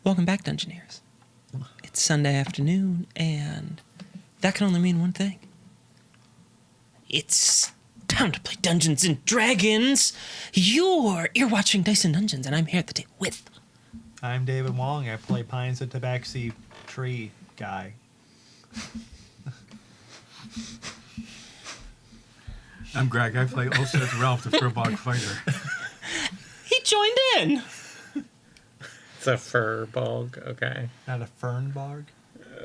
Welcome back, Dungeoneers. It's Sunday afternoon, and that can only mean one thing. It's time to play Dungeons and Dragons. You're watching Dice and Dungeons, and I'm here at the table with... I'm David Wong. I play Pines the Tabaxi Tree guy. I'm Greg. I play Ulcet Ralph, the Furbog Fighter. He joined in. It's a fur bog, okay. Not a fern bog?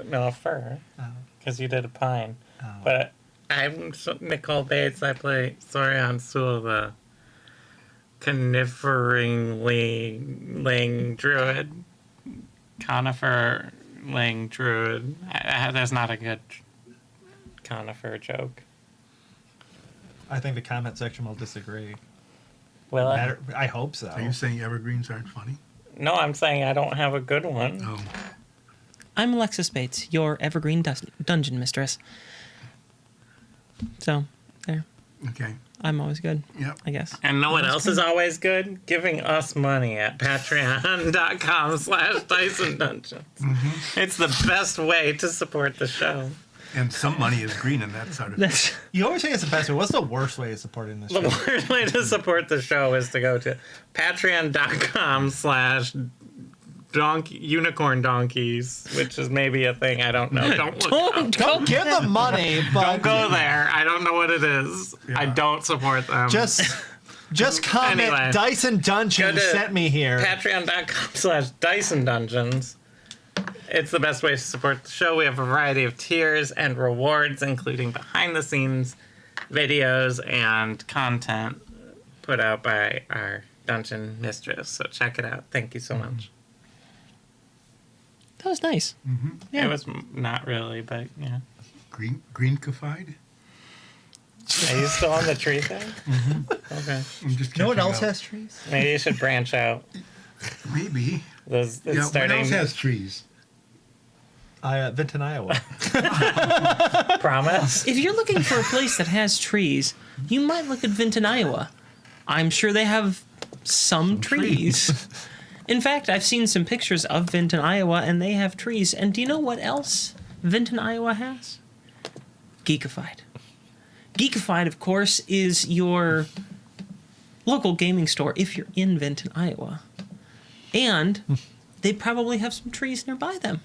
No, a fir. Because you did a pine. Oh. But I'm Nicole Bates. I play Sorian Sewell, the conifer-ling druid. Conifer-ling druid. That's not a good conifer joke. I think the comment section will disagree. Well, I hope so. Are you saying evergreens aren't funny? no, I'm saying I don't have a good one. Oh. I'm Alexis Bates, your evergreen dungeon mistress. So, there. Okay. I'm always good, Yep. I guess. And know what else is always good? Giving us money at patreon.com/DysonDungeons. Mm-hmm. It's the best way to support the show. And some money is green in that sort of thing. That's... You always say it's the best way. What's the worst way of supporting this The show? worst way to support the show is to go to patreon.com/unicorn donkeys, which is maybe a thing. I don't know. Don't look up. Don't give them money, but Don't go there. I don't know what it is. Yeah. I don't support them. just comment. Anyway. Dyson Dungeons Go to sent me here. patreon.com/DysonDungeons. It's the best way to support the show. We have a variety of tiers and rewards, including behind-the-scenes videos and content put out by our dungeon mistress. So check it out. Thank you so much. That was nice. Mm-hmm. Yeah. It was not really, but yeah. Greenkified? Are you still on the tree thing? Mm-hmm. Okay. I'm just No one catching else up. has trees? Maybe you should branch out. Maybe. It's Yeah, starting. what else has trees? Vinton, Iowa. Promise. If you're looking for a place that has trees, you might look at Vinton, Iowa. I'm sure they have some trees. In fact, I've seen some pictures of Vinton, Iowa, and they have trees. And do you know what else Vinton, Iowa has? Geekified. Geekified, of course, is your local gaming store if you're in Vinton, Iowa. And they probably have some trees nearby them.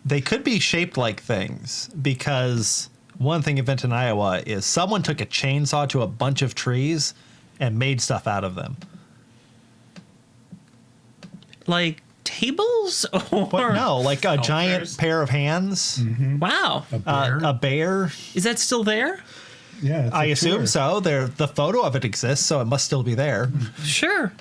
They could be shaped like things because one thing in Vinton, Iowa is someone took a chainsaw to a bunch of trees and made stuff out of them. Like tables? Or... But no, like a giant Sculptures. pair of hands, Wow. A bear? a bear. Is that still there? Yeah. it's I a assume tour. so. The photo of it exists, so it must still be there. Sure.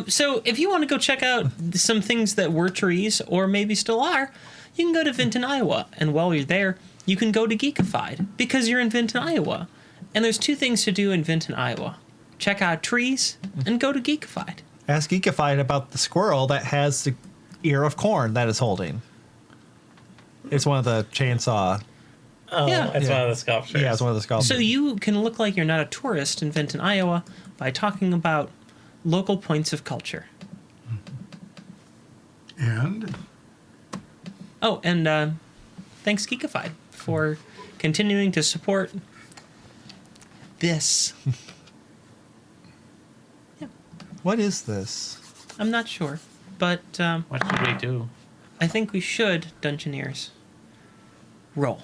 So if you want to go check out some things that were trees or maybe still are, you can go to Vinton, Iowa. And while you're there, you can go to Geekified because you're in Vinton, Iowa. And there's two things to do in Vinton, Iowa. Check out trees and go to Geekified. Ask Geekified about the squirrel that has the ear of corn that is holding. It's one of the chainsaw. Oh, Yeah. it's Yeah. one of the sculptures. Yeah, it's one of the sculptures. So you can look like you're not a tourist in Vinton, Iowa by talking about local points of culture. And Oh, and thanks Geekified for continuing to support this. What is this? I'm not sure, but What should we do? I think we should, Dungeoneers, roll.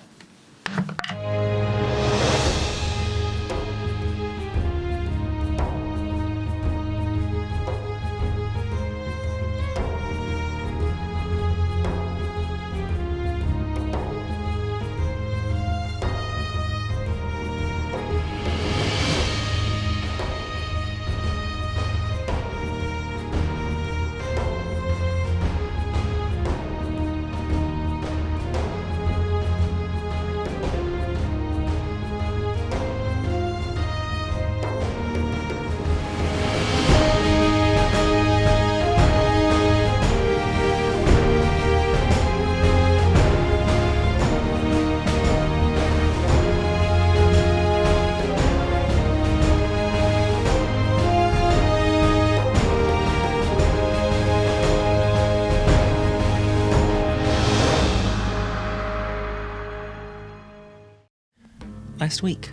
last week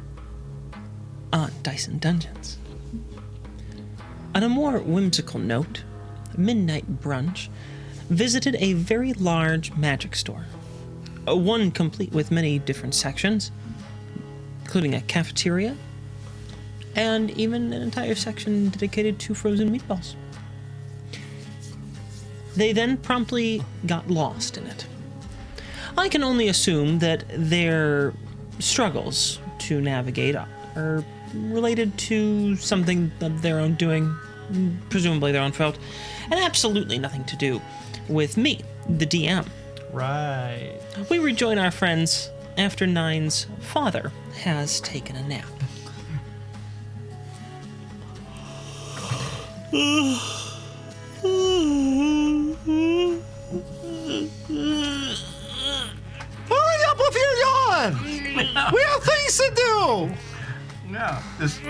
on Dyson Dungeons. On a more whimsical note, Midnight Brunch visited a very large magic store, one complete with many different sections, including a cafeteria, and even an entire section dedicated to frozen meatballs. They then promptly got lost in it. I can only assume that their struggles to navigate are related to something of their own doing, presumably their own fault, and absolutely nothing to do with me, the DM. Right. We rejoin our friends after Nine's father has taken a nap. Hurry up with your yawn! We have things to do! Yeah, this.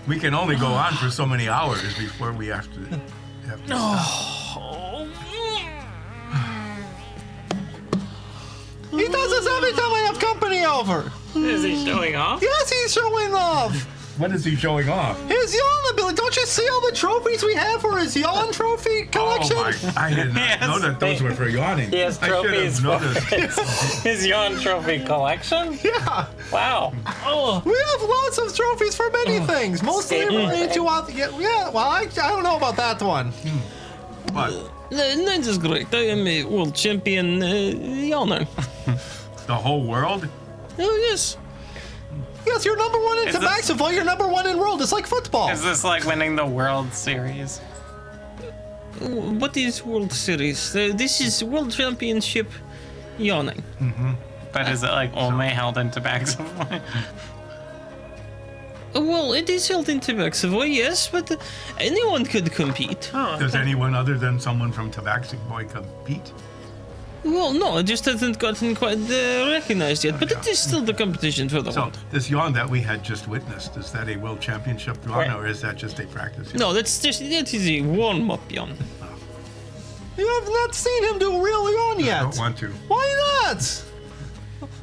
We can only go on for so many hours before we have to. He does this every time I have company over. Is he showing off? Yes, he's showing off. What is he showing off? His yawn ability. Don't you see all the trophies we have for his yawn trophy collection? Oh my! I did not know that those were for yawning. He has I should trophies have for noticed. his yawn trophy collection? Yeah. Wow. Oh. We have lots of trophies for many things. Mostly related to yeah. Well, I don't know about that one. What? Nine's is great. I am a world champion yawner. The whole world? Oh, yes. Yes, you're number one in Is this- Tabaxify. You're number one in world. It's like football. Is this like winning the World Series? What is World Series? This is World Championship yawning. But is it like only held in Tabaxify? Well, it is held in Tabaxify, yes, but anyone could compete. Oh, Does anyone other than someone from Tabaxify compete? Well, no, it just hasn't gotten quite recognized yet, but it is still the competition for the So, world. this yawn that we had just witnessed, is that a world championship yawn, Right. or is that just a practice yawn? No, that is a warm-up yawn. You have not seen him do a real yawn I yet. don't want to. Why not?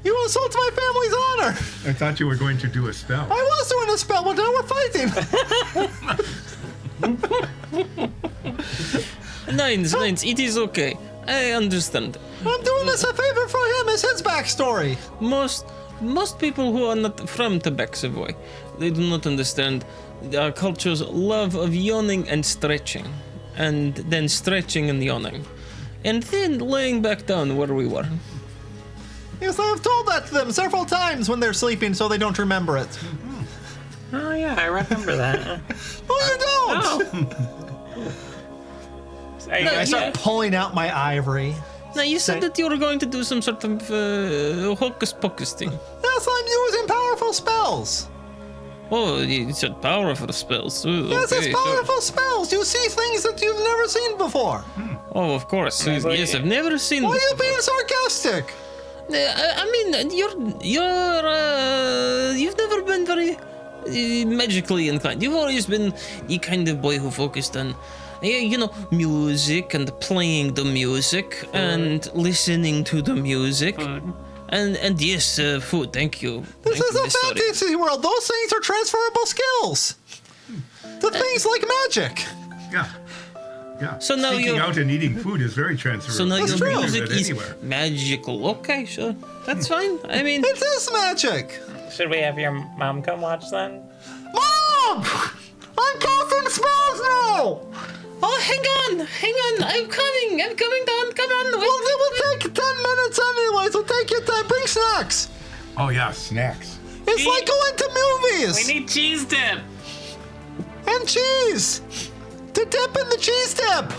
You insult my family's honor. I thought you were going to do a spell. I was doing a spell, but now we're fighting. Nines, it is okay. I understand. I'm doing this a favor for him. It's his backstory. Most people who are not from Tabaxify, they do not understand our culture's love of yawning and stretching, and then stretching and yawning, and then laying back down where we were. Yes, I have told that to them several times when they're sleeping, so they don't remember it. Oh yeah, I remember that. Oh, you don't. I start pulling out my ivory. Now, you said that you were going to do some sort of hocus pocus thing. Yes, I'm using powerful spells. Oh, you said powerful spells. Ooh, Yes, okay, it's powerful spells. You see things that you've never seen before. Oh, of course. Yes, Yes, I've never seen. Why are you being sarcastic? I mean, you've never been very magically inclined. You've always been the kind of boy who focused on, music and playing the music and listening to the music. And yes, food. Thank you. This Thank is you, a Miss Sori. fantasy world. Those things are transferable skills. The things like magic. Yeah. Yeah. So now Seeking you're- out and eating food is very transferable. So now That's your true. music is Anywhere. magical. Okay, sure. That's fine. I mean, It is magic. Should we have your mom come watch then? Mom! I'm casting spells now! oh, hang on. I'm coming down. Come on. Well, it will take 10 minutes anyways. It'll take you time. Bring snacks. Oh yeah, snacks. It's like going to movies. We need cheese dip. And cheese. To dip in the cheese dip.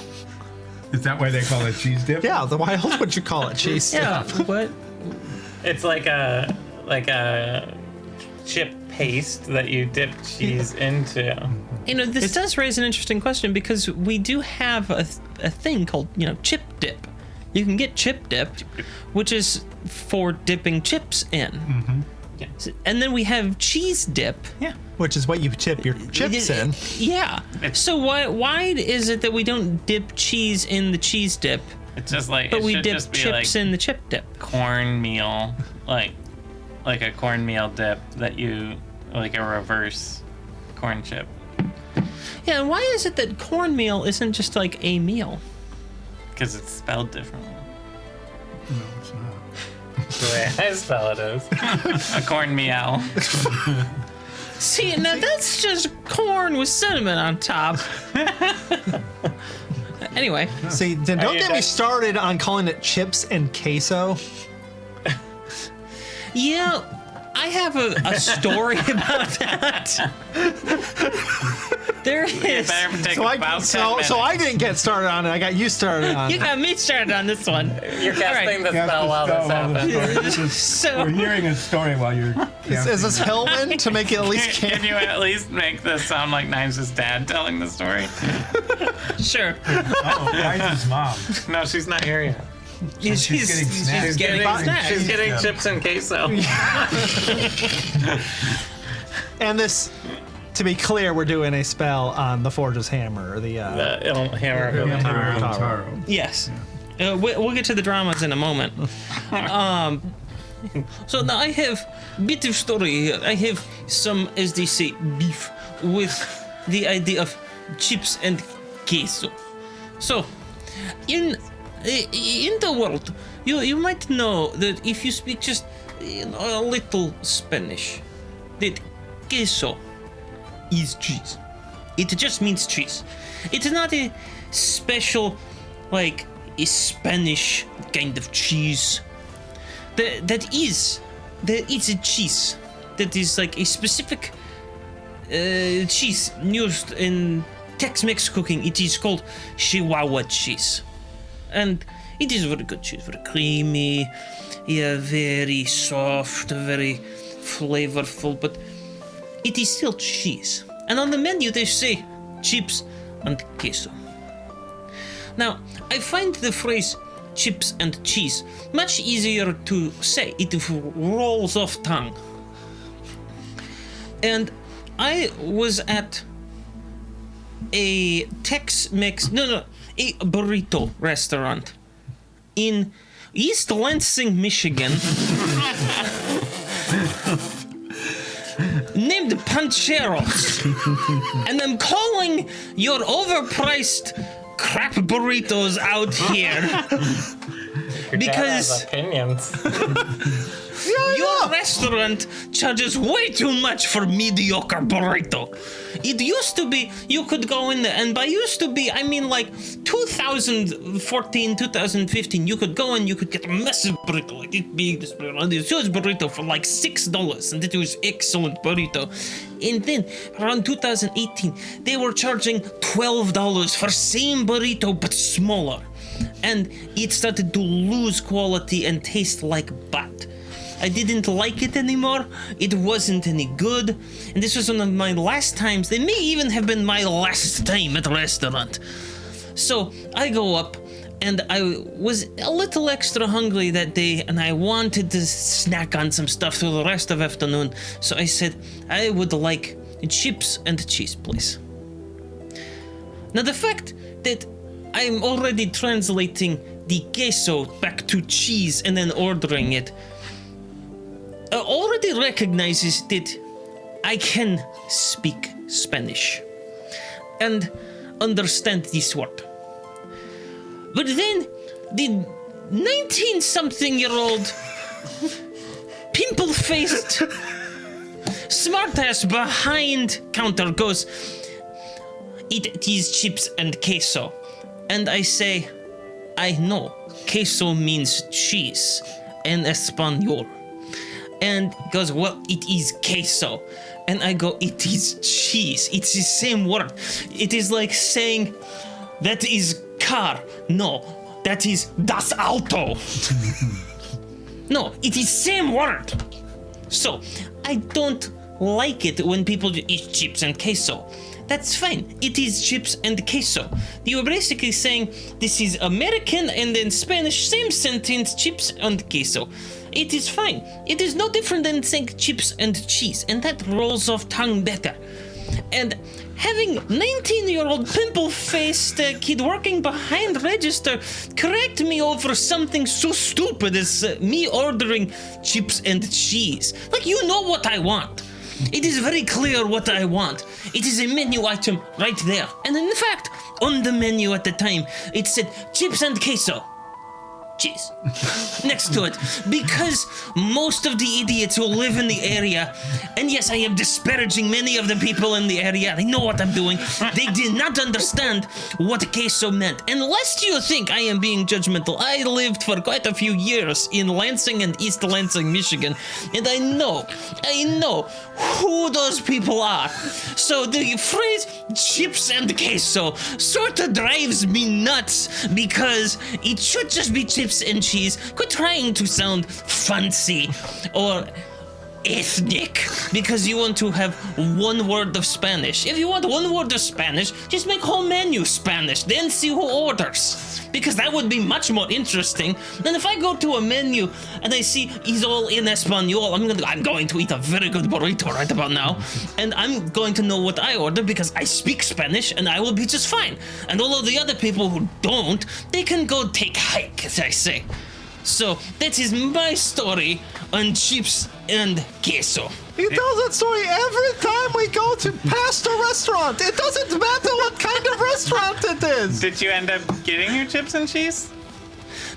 Is that why they call it cheese dip? Yeah, then why else would you call it cheese dip? Yeah, what? It's like a chip paste that you dip cheese into. This does raise an interesting question because we do have a thing called, chip dip. You can get chip dipped, which is for dipping chips in. Mm-hmm. Yeah. And then we have cheese dip. Yeah. Which is what you tip your chips in. Yeah. So why is it that we don't dip cheese in the cheese dip, It's just like but it we should dip just be chips like in the chip dip? cornmeal, like like a cornmeal dip that you, like a reverse corn chip. Yeah, and why is it that cornmeal isn't just like a meal? Because it's spelled differently. No, it's not. The way I spell it is. A cornmeal. See, now that's just corn with cinnamon on top. Anyway, See, then don't you get me done? started on calling it chips and queso. yeah, I have a story about that. There is. Better take about 10 minutes. So I didn't get started on it. I got you started on You it. got me started on this one. You're casting the You have spell to while this spell while happens. the story- this is- So We're hearing a story while you're. Is this Hillman to make it at least Can can? you at least make this sound like Nimes' dad telling the story? sure. Oh, Ryan's mom. No, she's not here yet. She's getting snacks. She's getting snacks. She's getting chips and queso. And this, to be clear, we're doing a spell on the Forge's Hammer. The The hammer of Hammer. Ilmatar. Taro. Yes. We'll get to the dramas in a moment. So now I have a bit of story here. I have some, as they say, beef with the idea of chips and queso. So, in the world, you might know that if you speak just a little Spanish, that queso is cheese. It just means cheese. It's not a special, like, a Spanish kind of cheese. That is a cheese. That is like a specific cheese used in Tex-Mex cooking. It is called Chihuahua cheese. And it is very good cheese, very creamy, yeah, very soft, very flavorful, but it is still cheese. And on the menu they say chips and queso. Now, I find the phrase chips and cheese much easier to say. It rolls off tongue. And I was at a Tex-Mex, a burrito restaurant in East Lansing, Michigan, named Pancheros. And I'm calling your overpriced crap burritos out here because Opinions. your restaurant charges way too much for mediocre burrito. It used to be you could go in there, and by used to be I mean like 2014, 2015, you could go in, you could get a massive burrito, like this big, this huge burrito for like $6, and it was excellent burrito. And then around 2018, they were charging $12 for same burrito but smaller, and it started to lose quality and taste like butt. I didn't like it anymore. It wasn't any good. And this was one of my last times. They may even have been my last time at a restaurant. So I go up, and I was a little extra hungry that day, and I wanted to snack on some stuff through the rest of the afternoon. So I said, I would like chips and cheese, please. Now the fact that I'm already translating the queso back to cheese and then ordering it already recognizes that I can speak Spanish and understand this word. But then the 19-something-year-old pimple-faced smartass behind counter goes, it is chips and queso. And I say, I know, queso means cheese in Espanol. And he goes, well, it is queso. And I go, it is cheese. It's the same word. It is like saying, that is car. No, that is das Auto. No, it is same word. So, I don't like it when people eat chips and queso. That's fine. It is chips and queso. You are basically saying this is American and then Spanish, same sentence, chips and queso. It is fine. It is no different than saying chips and cheese, and that rolls off tongue better. And having 19-year-old pimple-faced kid working behind register correct me over something so stupid as me ordering chips and cheese. Like, you know what I want. It is very clear what I want. It is a menu item right there. And in fact, on the menu at the time, it said chips and queso. Cheese. Next to it. Because most of the idiots who live in the area, and yes, I am disparaging many of the people in the area, they know what I'm doing, they did not understand what queso meant. And lest you think I am being judgmental, I lived for quite a few years in Lansing and East Lansing, Michigan, and I know who those people are. So the phrase chips and queso sort of drives me nuts, because it should just be chips and cheese. Quit trying to sound fancy or ethnic because you want to have one word of Spanish. If you want one word of Spanish, just make whole menu Spanish, then see who orders, because that would be much more interesting than if I go to a menu and I see he's all in Espanol. I'm going to eat a very good burrito right about now, and I'm going to know what I order because I speak Spanish and I will be just fine. And all of the other people who don't, they can go take hike, as I say. So that is my story on chips and queso. He tells that story every time we go to past a restaurant. It doesn't matter what kind of restaurant it is. Did you end up getting your chips and cheese?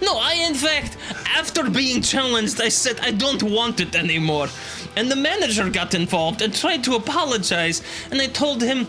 No, in fact, after being challenged, I said I don't want it anymore. And the manager got involved and tried to apologize. And I told him,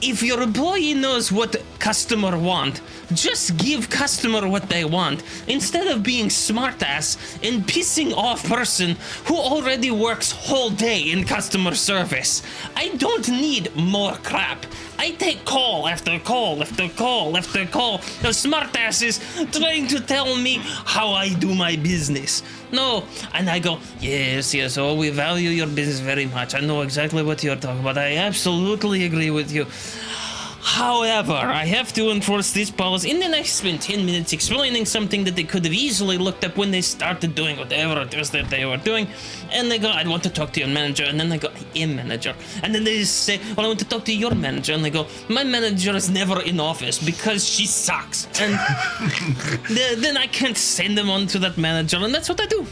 if your employee knows what customer want, just give customer what they want, instead of being smartass and pissing off person who already works whole day in customer service. I don't need more crap. I take call after call after call after call. The smartass is trying to tell me how I do my business. No, and I go, yes, oh, we value your business very much. I know exactly what you're talking about. I absolutely agree with you. However, I have to enforce this policy. And then I spent 10 minutes explaining something that they could have easily looked up when they started doing whatever it is that they were doing. And they go, I want to talk to your manager. And then I go, I am manager. And then they say, well, I want to talk to your manager. And they go, my manager is never in office because she sucks. And then I can't send them on to that manager. And that's what I do.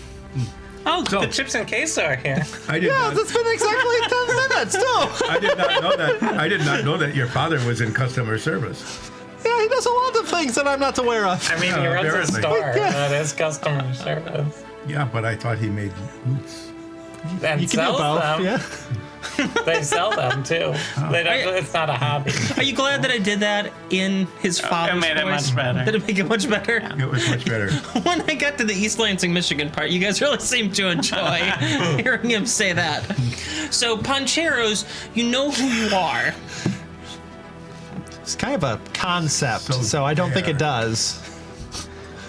Oh, so, the chips and queso are here. That's been exactly 10 minutes, too. I did not know that. I did not know that your father was in customer service. Yeah, he does a lot of things that I'm not aware of. I mean, he runs a store that is customer service. Yeah, but I thought he made boots. And You can do both, them. yeah. They sell them too. It's not a hobby. Are you glad that I did that in his father's voice? It made it much better. Did it make it much better? It was much better. When I got to the East Lansing, Michigan part, you guys really seemed to enjoy hearing him say that. So, Pancheros, you know who you are. It's kind of a concept, so I don't think it does.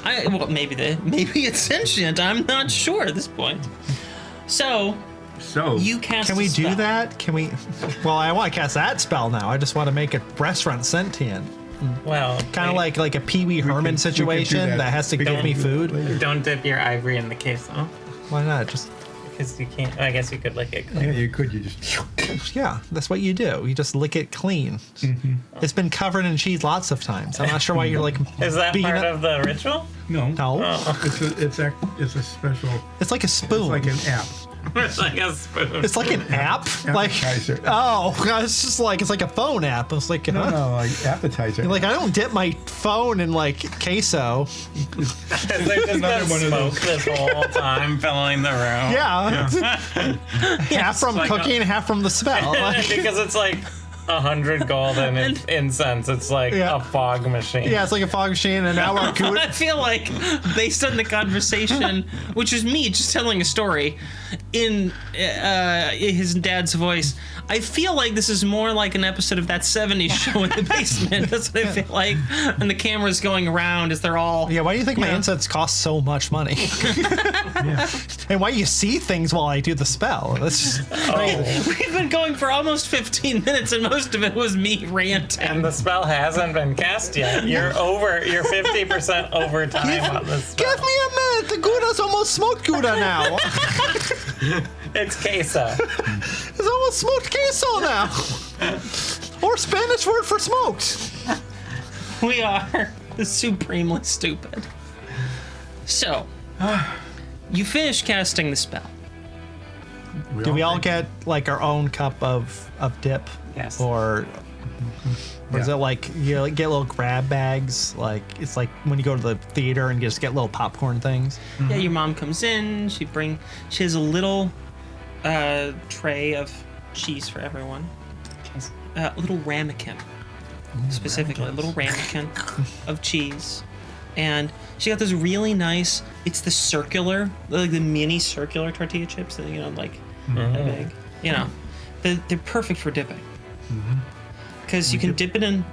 Well, maybe it's sentient. I'm not sure at this point. So you cast. Can we a spell. do that? Can we? Well, I want to cast that spell now. I just want to make a restaurant sentient. Well, Kind of like a Pee Wee Herman situation that. that has to give me food. Don't dip your ivory in the queso. Why not? Just Because you can't. I guess you could lick it clean. Yeah, you could. You just. yeah, that's what you do. You just lick it clean. Mm-hmm. It's been covered in cheese lots of times. I'm not sure why you're like. Is that beating part up- of the ritual? No. No, It's a special. it's like a spoon. It's like an app. It's like a spoon. It's like an app. Like Appetizer. oh, it's just like it's like a phone app. It's like No, huh? no, like appetizer. Like I don't dip my phone in like queso. They've just Another been one of smoke those. this whole time, filling the room. Yeah, half from like cooking, half from the spell. Like, Because it's like 100 gold and incense. It's like Yeah. a fog machine. yeah, it's like a fog machine, and now our I feel like, based on the conversation, which is me just telling a story in his dad's voice, I feel like this is more like an episode of that 70s show in the basement. That's what I feel like. And the camera's going around as they're all... Yeah, why do you think my incense costs so much money? And why you see things while I do the spell? That's just We've been going for almost 15 minutes, and most of it was me ranting. And the spell hasn't been cast yet. You're 50% over time on this spell. give me a minute. The Gouda's almost smoked Gouda now. It's queso. It's almost smoked queso now. Or Spanish word for smoked. We are supremely stupid. So, you finish casting the spell. Do we all get like our own cup of dip? Yes. Or is it like you get little grab bags? Like it's like when you go to the theater and just get little popcorn things. Yeah, your mom comes in. She has a little tray of cheese for everyone. A little ramekin, specifically, a little ramekin of cheese. And she got this really nice, it's the circular, like the mini circular tortilla chips that, like that big. They're perfect for dipping. Because you can dip it in,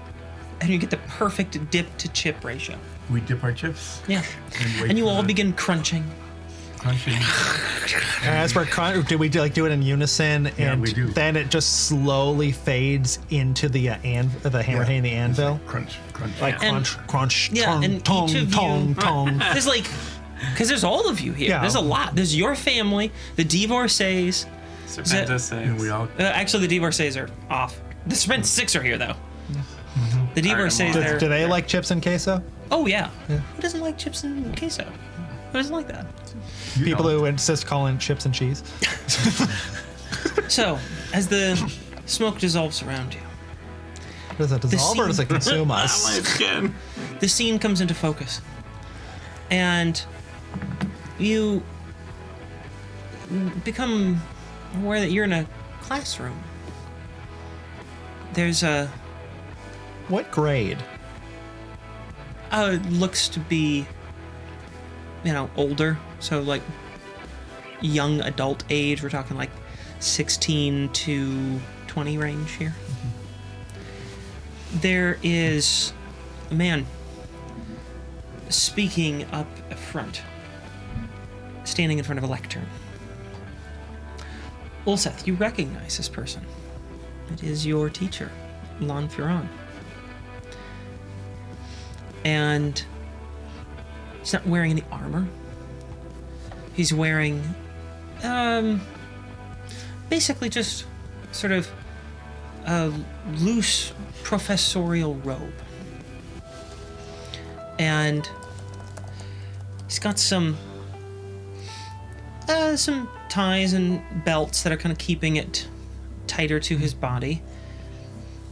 and you get the perfect dip to chip ratio. We dip our chips. Yeah. And you all begin crunching. Crunching. And as for do we do it in unison? Yeah, And we do. then it just slowly fades into the hammer hitting the anvil. Crunch, crunch. Like And- crunch, crunch, Yeah, tongue, and each tongue, of you- tongue, tongue. There's because there's all of you here. Yeah. There's a lot. There's your family, the divorcees. Serpentis And we all. Actually, the divorcees are off. The Serpent 6 are here, though. The divorcees, Artemon. they're... Do they like chips and queso? Oh, yeah. Who doesn't like chips and queso? Who doesn't like that? People who insist calling it chips and cheese. So, as the smoke dissolves around you, Does it dissolve or does it consume My us? skin. the scene comes into focus. And you become aware that you're in a classroom. There's What grade? looks to be, older. So, like, young adult age. We're talking, like, 16 to 20 range here. There is a man speaking up front, standing in front of a lectern. Ulseth, you recognize this person. It is your teacher, Lon Furon. And he's not wearing any armor. He's wearing, basically just sort of a loose professorial robe. And he's got some ties and belts that are kind of keeping it tighter to his body.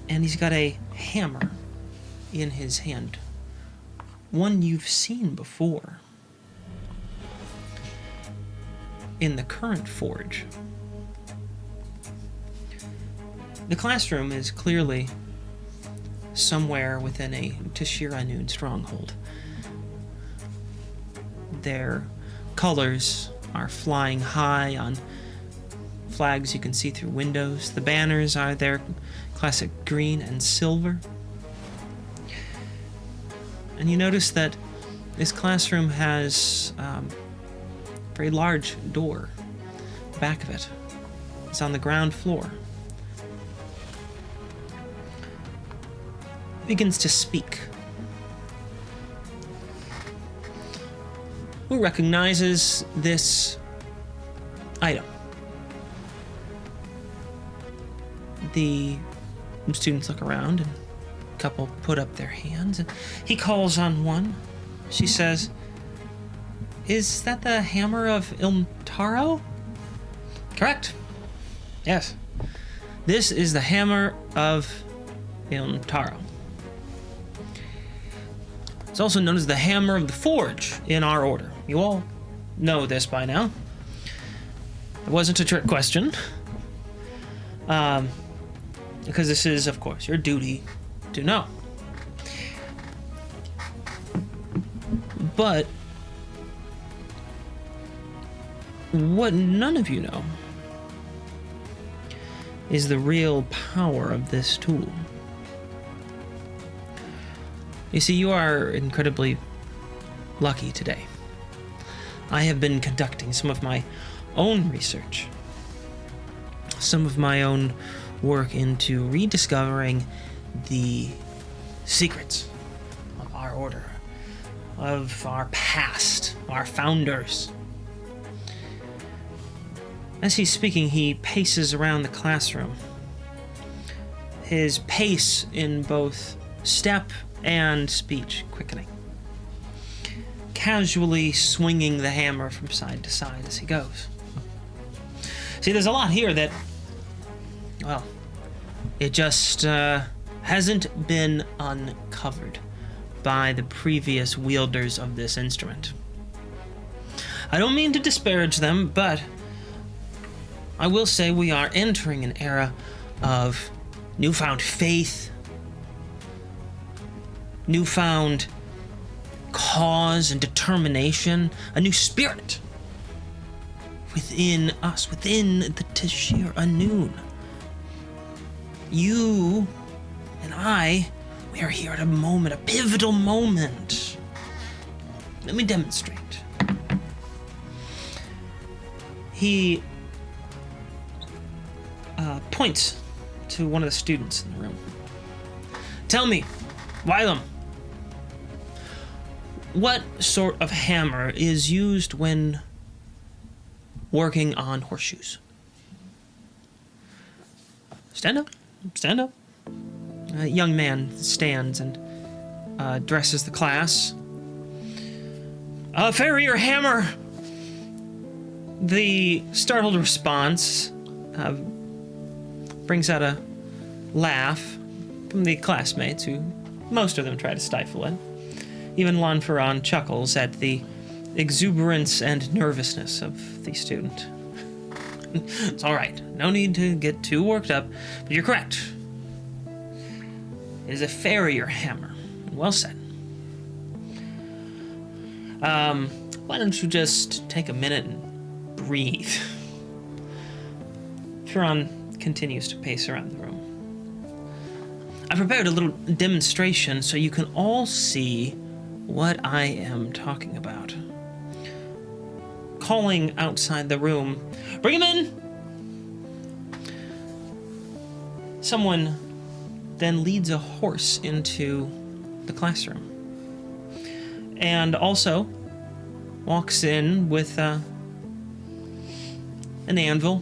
And he's got a hammer in his hand. One you've seen before. In the current forge. The classroom is clearly somewhere within a Tashira Noon stronghold. Their colors are flying high on flags you can see through windows. The banners are their classic green and silver. And you notice that this classroom has a very large door. The back of it is on the ground floor. Begins to speak. Who recognizes this item? The students look around and a couple put up their hands. He calls on one. She says, "Is that the hammer of Ilmtaro?" "Correct. Yes. This is the hammer of Ilmtaro. It's also known as the hammer of the forge in our order. You all know this by now. It wasn't a trick question. Because this is, of course, your duty to know. But what none of you know is the real power of this tool. You see, you are incredibly lucky today. I have been conducting some of my own research, some of my own work into rediscovering the secrets of our order, of our past, our founders. As he's speaking, he paces around the classroom, his pace in both step and speech quickening, casually swinging the hammer from side to side as he goes. See, there's a lot here that, well, it just hasn't been uncovered by the previous wielders of this instrument. I don't mean to disparage them, but I will say we are entering an era of newfound faith, newfound cause and determination, a new spirit within us, within the Tashir Anun. You and I, we are here at a moment, a pivotal moment. Let me demonstrate. He points to one of the students in the room. Tell me, Wylam, what sort of hammer is used when working on horseshoes? Stand up. Stand up. A young man stands and addresses the class. A farrier hammer! The startled response brings out a laugh from the classmates, who most of them try to stifle it. Even Lanferon chuckles at the exuberance and nervousness of the student. It's all right. No need to get too worked up, but you're correct. It is a farrier hammer. Well said. Why don't you just take a minute and breathe? Huron continues to pace around the room. I prepared a little demonstration so you can all see what I am talking about. Calling outside the room, bring him in! Someone then leads a horse into the classroom. And also walks in with an anvil,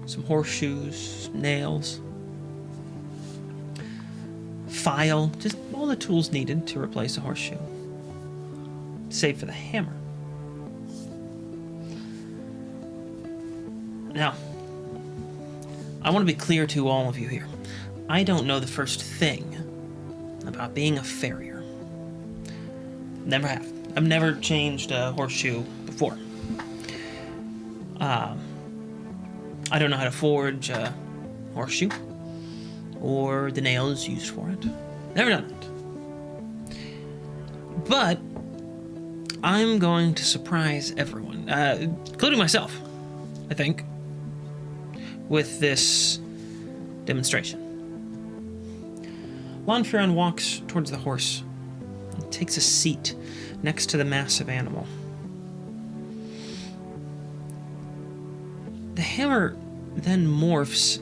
some horseshoes, nails, file, just all the tools needed to replace a horseshoe, save for the hammer. Now, I want to be clear to all of you here. I don't know the first thing about being a farrier. Never have. I've never changed a horseshoe before. I don't know how to forge a horseshoe or the nails used for it. Never done it. But I'm going to surprise everyone, including myself, I think, with this demonstration. Lanferon walks towards the horse and takes a seat next to the massive animal. The hammer then morphs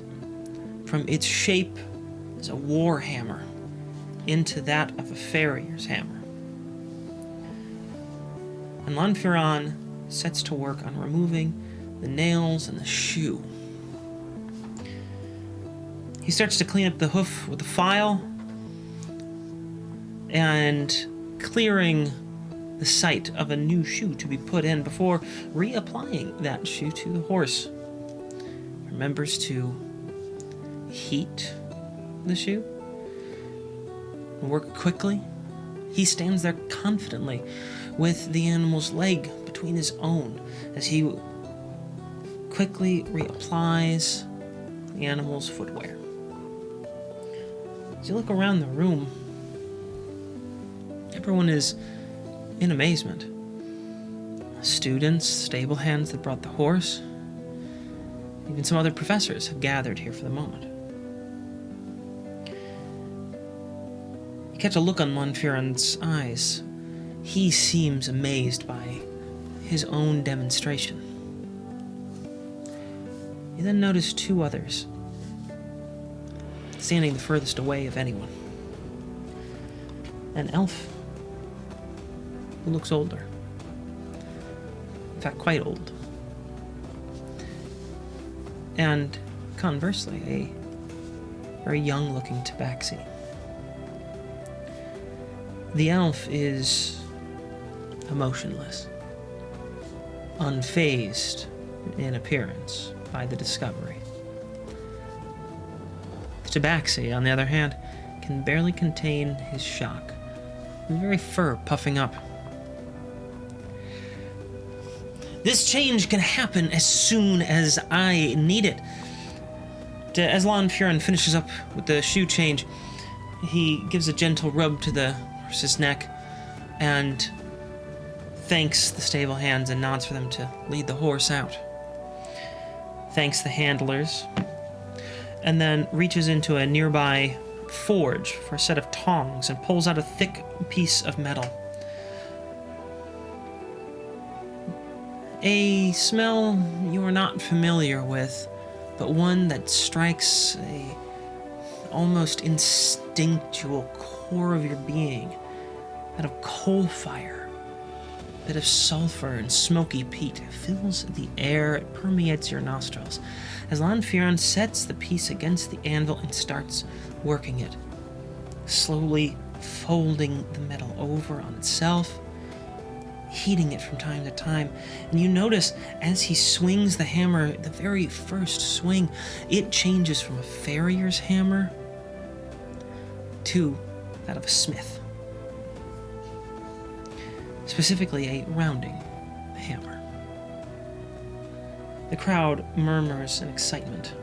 from its shape as a war hammer into that of a farrier's hammer. And Lanferon sets to work on removing the nails and the shoe. He starts to clean up the hoof with a file and clearing the site of a new shoe to be put in before reapplying that shoe to the horse. Remembers to heat the shoe and work quickly. He stands there confidently with the animal's leg between his own as he quickly reapplies the animal's footwear. As you look around the room, everyone is in amazement. Students, stable hands that brought the horse, even some other professors have gathered here for the moment. You catch a look on Lanferon's eyes. He seems amazed by his own demonstration. You then notice two others, standing the furthest away of anyone. An elf who looks older. In fact, quite old. And conversely, a very young-looking tabaxi. The elf is emotionless, unfazed in appearance by the discovery. The tabaxi, on the other hand, can barely contain his shock, the very fur puffing up. This change can happen as soon as I need it. As Lon Furin finishes up with the shoe change, he gives a gentle rub to the horse's neck and thanks the stable hands and nods for them to lead the horse out. Thanks the handlers, and then reaches into a nearby forge for a set of tongs and pulls out a thick piece of metal. A smell you are not familiar with, but one that strikes a almost instinctual core of your being. That of coal fire, a bit of sulfur and smoky peat fills the air, it permeates your nostrils. As Lon Furin sets the piece against the anvil and starts working it, slowly folding the metal over on itself, heating it from time to time. And you notice as he swings the hammer, the very first swing, it changes from a farrier's hammer to that of a smith. Specifically a rounding hammer. The crowd murmurs in excitement.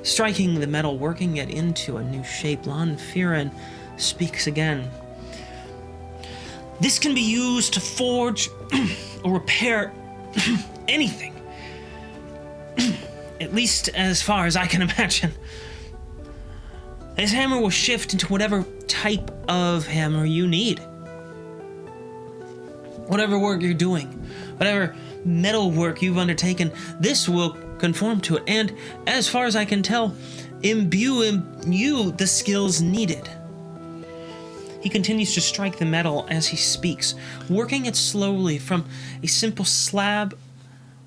Striking the metal, working it into a new shape, Lon Furin speaks again. This can be used to forge or repair anything. At least as far as I can imagine. This hammer will shift into whatever type of hammer you need. Whatever work you're doing, whatever metal work you've undertaken, this will conform to it, and as far as I can tell, imbue in you the skills needed. He continues to strike the metal as he speaks, working it slowly from a simple slab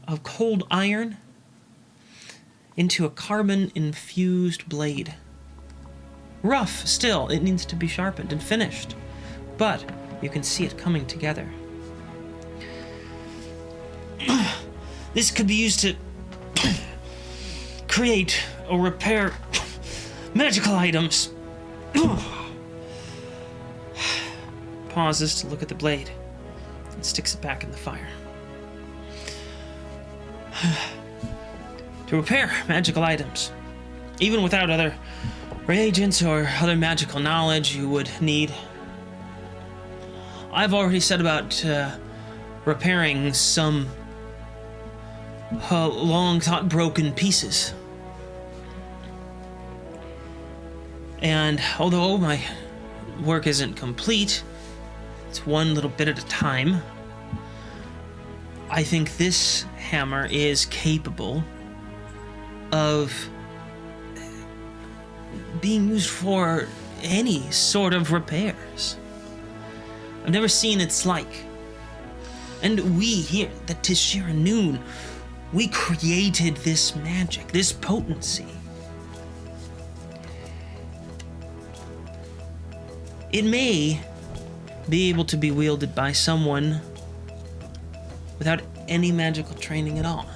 of cold iron into a carbon-infused blade. Rough still, it needs to be sharpened and finished, but you can see it coming together. This could be used to create or repair magical items. Pauses to look at the blade and sticks it back in the fire. To repair magical items, even without other reagents or other magical knowledge you would need. I've already said about repairing some long thought broken pieces. And although my work isn't complete, it's one little bit at a time, I think this hammer is capable of being used for any sort of repairs. I've never seen its like. And we here, the Tishira Noon, we created this magic, this potency. It may be able to be wielded by someone without any magical training at all.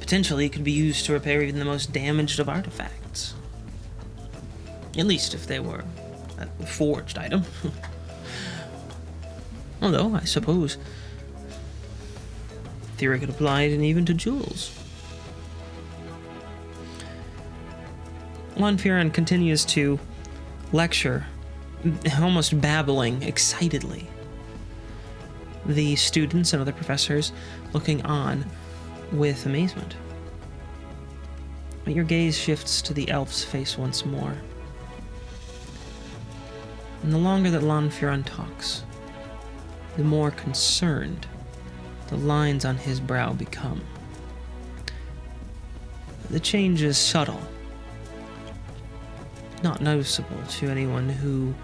Potentially, it could be used to repair even the most damaged of artifacts. At least if they were a forged item. Although, I suppose, theory could apply it even to jewels. Lon Furin continues to lecture, almost babbling excitedly. The students and other professors looking on with amazement. But your gaze shifts to the elf's face once more. And the longer that Lon Furin talks, the more concerned the lines on his brow become. The change is subtle, not noticeable to anyone who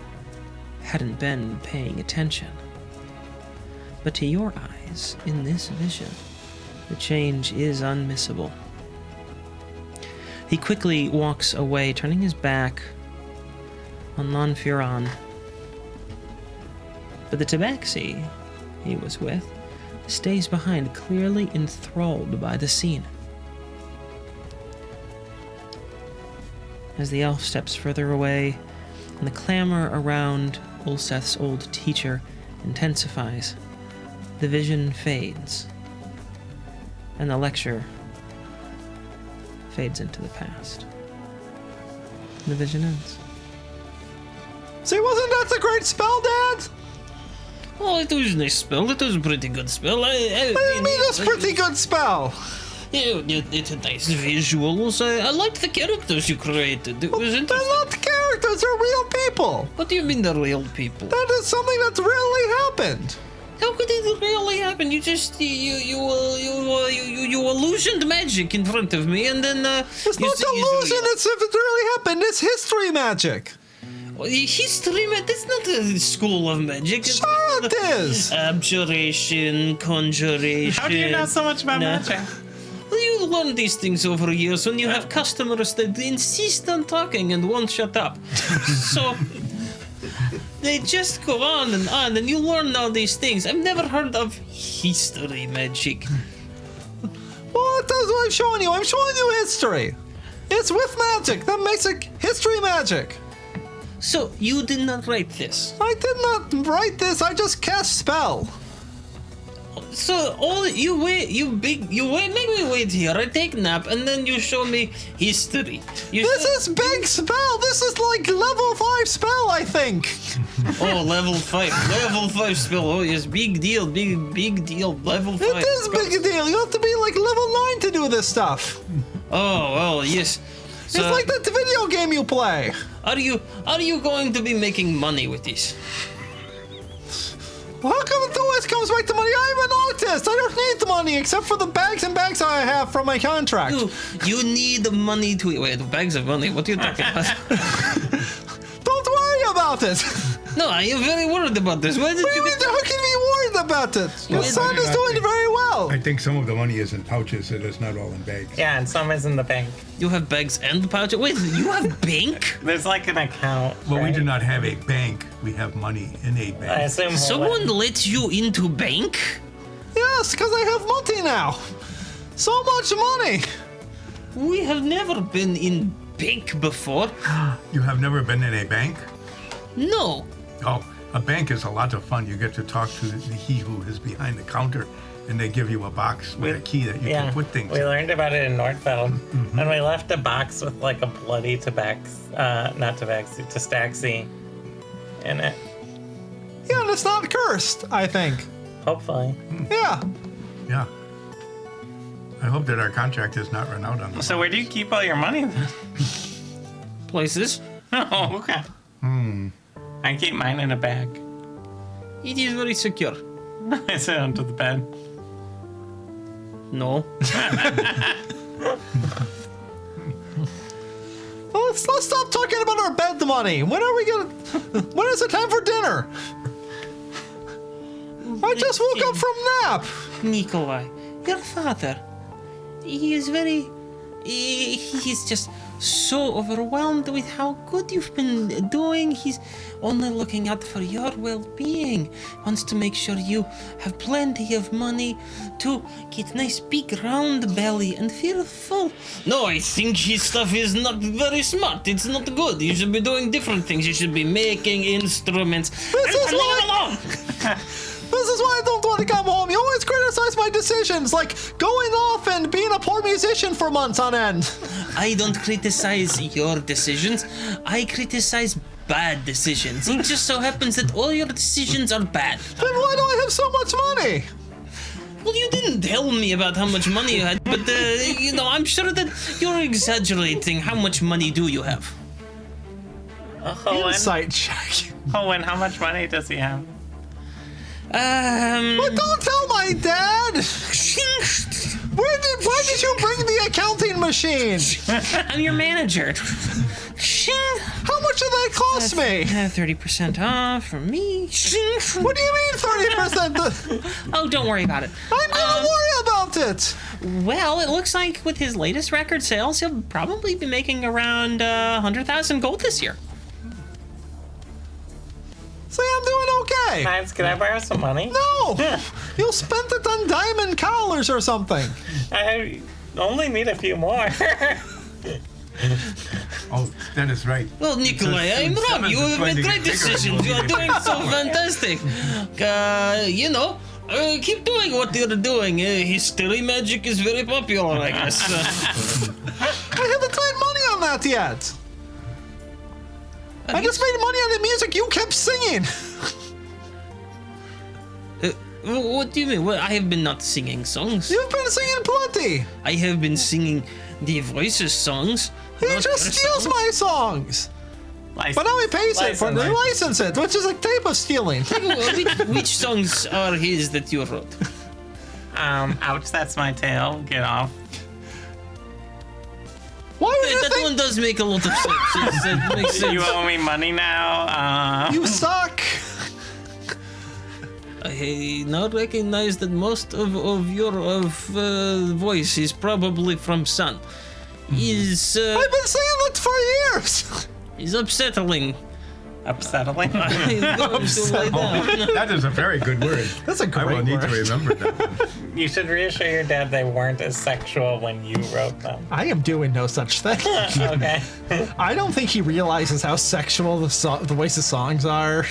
hadn't been paying attention. But to your eyes, in this vision, the change is unmissable. He quickly walks away, turning his back on Non-Furon. But the tabaxi he was with stays behind, clearly enthralled by the scene. As the elf steps further away, and the clamor around Ulseth's old teacher intensifies, the vision fades, and the lecture fades into the past. The vision ends. See, wasn't that a great spell, Dad? Oh, it was a nice spell. It was a pretty good spell. I mean, it's a pretty good spell. It's a nice visuals. I liked the characters you created. It was They're interesting. not characters, they're real people. What do you mean they're real people? That is something that's really happened. How could it really happen? You just you illusioned magic in front of me, and then It's not illusion, it's if it really happened. It's history magic. History, man. That's not a school of magic. It's Sure it is. Abjuration, conjuration. How do you know so much about magic? Well, you learn these things over years when you have customers that insist on talking and won't shut up. So they just go on, and you learn all these things. I've never heard of history magic. Well, that's what I'm showing you. I'm showing you history. It's with magic. That makes it history magic. So you did not write this. I did not write this. I just cast spell. So all you wait, make me wait here. I take a nap, and then you show me history. This is big spell. This is like level 5 spell, I think. Oh, level 5 spell. Oh yes, big deal, big deal. Level 5. It is big deal. You have to be like level 9 to do this stuff. Oh well, yes. So, It's like the video game you play. Are you going to be making money with this? How come it always comes back to money? I'm an artist. I don't need the money except for the bags and bags I have from my contract. You need money to wait. Bags of money. What are you talking about? Don't worry about it. No, I am very worried about this. Why did What do you you mean? get? How can you be worried about it? Your Well, son is doing very well. I think some of the money is in pouches, so it's not all in bags. Yeah, and some is in the bank. You have bags and pouches. Wait, you have bank? There's like an account. Well, we right? do not have a bank. We have money in a I bank. assume Someone let you into bank? Yes, because I have money now. So much money. We have never been in bank before. You have never been in a bank? No. Oh, a bank is a lot of fun. You get to talk to he who is behind the counter, and they give you a box with a key that you Yeah, can put things we in. learned about it in Nordfeld, and we left a box with like a bloody Tabaxi in it. Yeah, and it's not cursed, I think. Hopefully. Yeah. Yeah. I hope that our contract has not run out on this. So where do you keep all your money? Places. Oh, okay. I keep mine in a bag. It is very secure. I sit under the bed. No. Well, let's stop talking about our bed money. When is it time for dinner? I just woke up from nap. Nikolai, your father, he's just so overwhelmed with how good you've been doing. He's only looking out for your well-being. Wants to make sure you have plenty of money to get nice big round belly and feel full. No, I think his stuff is not very smart. It's not good. You should be doing different things. You should be making instruments. This is Leave why- him alone. This is why I don't want to come home. You always criticize my decisions, like going off and being a poor musician for months on end. I don't criticize your decisions. I criticize bad decisions. It just so happens that all your decisions are bad. Then why do I have so much money? Well, you didn't tell me about how much money you had, but, I'm sure that you're exaggerating. How much money do you have? Insight check. Owen, how much money does he have? But don't tell my dad. Why did you bring the accounting machine? I'm your manager. How much much did that cost me? 30% off from me. What do you mean 30%? Oh, don't worry about it. I'm gonna worry about it. Well, it looks like with his latest record sales, he'll probably be making around 100,000 gold this year. See, I'm doing okay. Knives, can I borrow some money? No, you spent it on diamond collars or something. I only need a few more. Oh, that is right. Well, Nikolai, I'm Because wrong. You Simmons is have going made to great get bigger decisions. and You we'll are need to doing get so more. fantastic. Keep doing what you're doing. History magic is very popular, I guess. I haven't made money on that yet. I just made money on the music you kept singing. What do you mean? Well, I have been not singing songs. You've been singing plenty. I have been singing the voices songs. He not just your steals songs. my songs. License. But now he pays it for the License. license it, which is a type of stealing. Which songs are his that you wrote? Ouch, that's my tail. Get off. Why would you That think one does make a lot of sense. Yes, it makes sense. You owe me money now. you suck? I now recognize that most of your voice is probably from Sun. Is I've been saying that for years. is upsettling. Upsettling. I'm going to lay down. That is a very good word. That's a I will great need to word. remember that. You should reassure your dad they weren't as sexual when you wrote them. I am doing no such thing. Okay. I don't think he realizes how sexual the voice of songs are.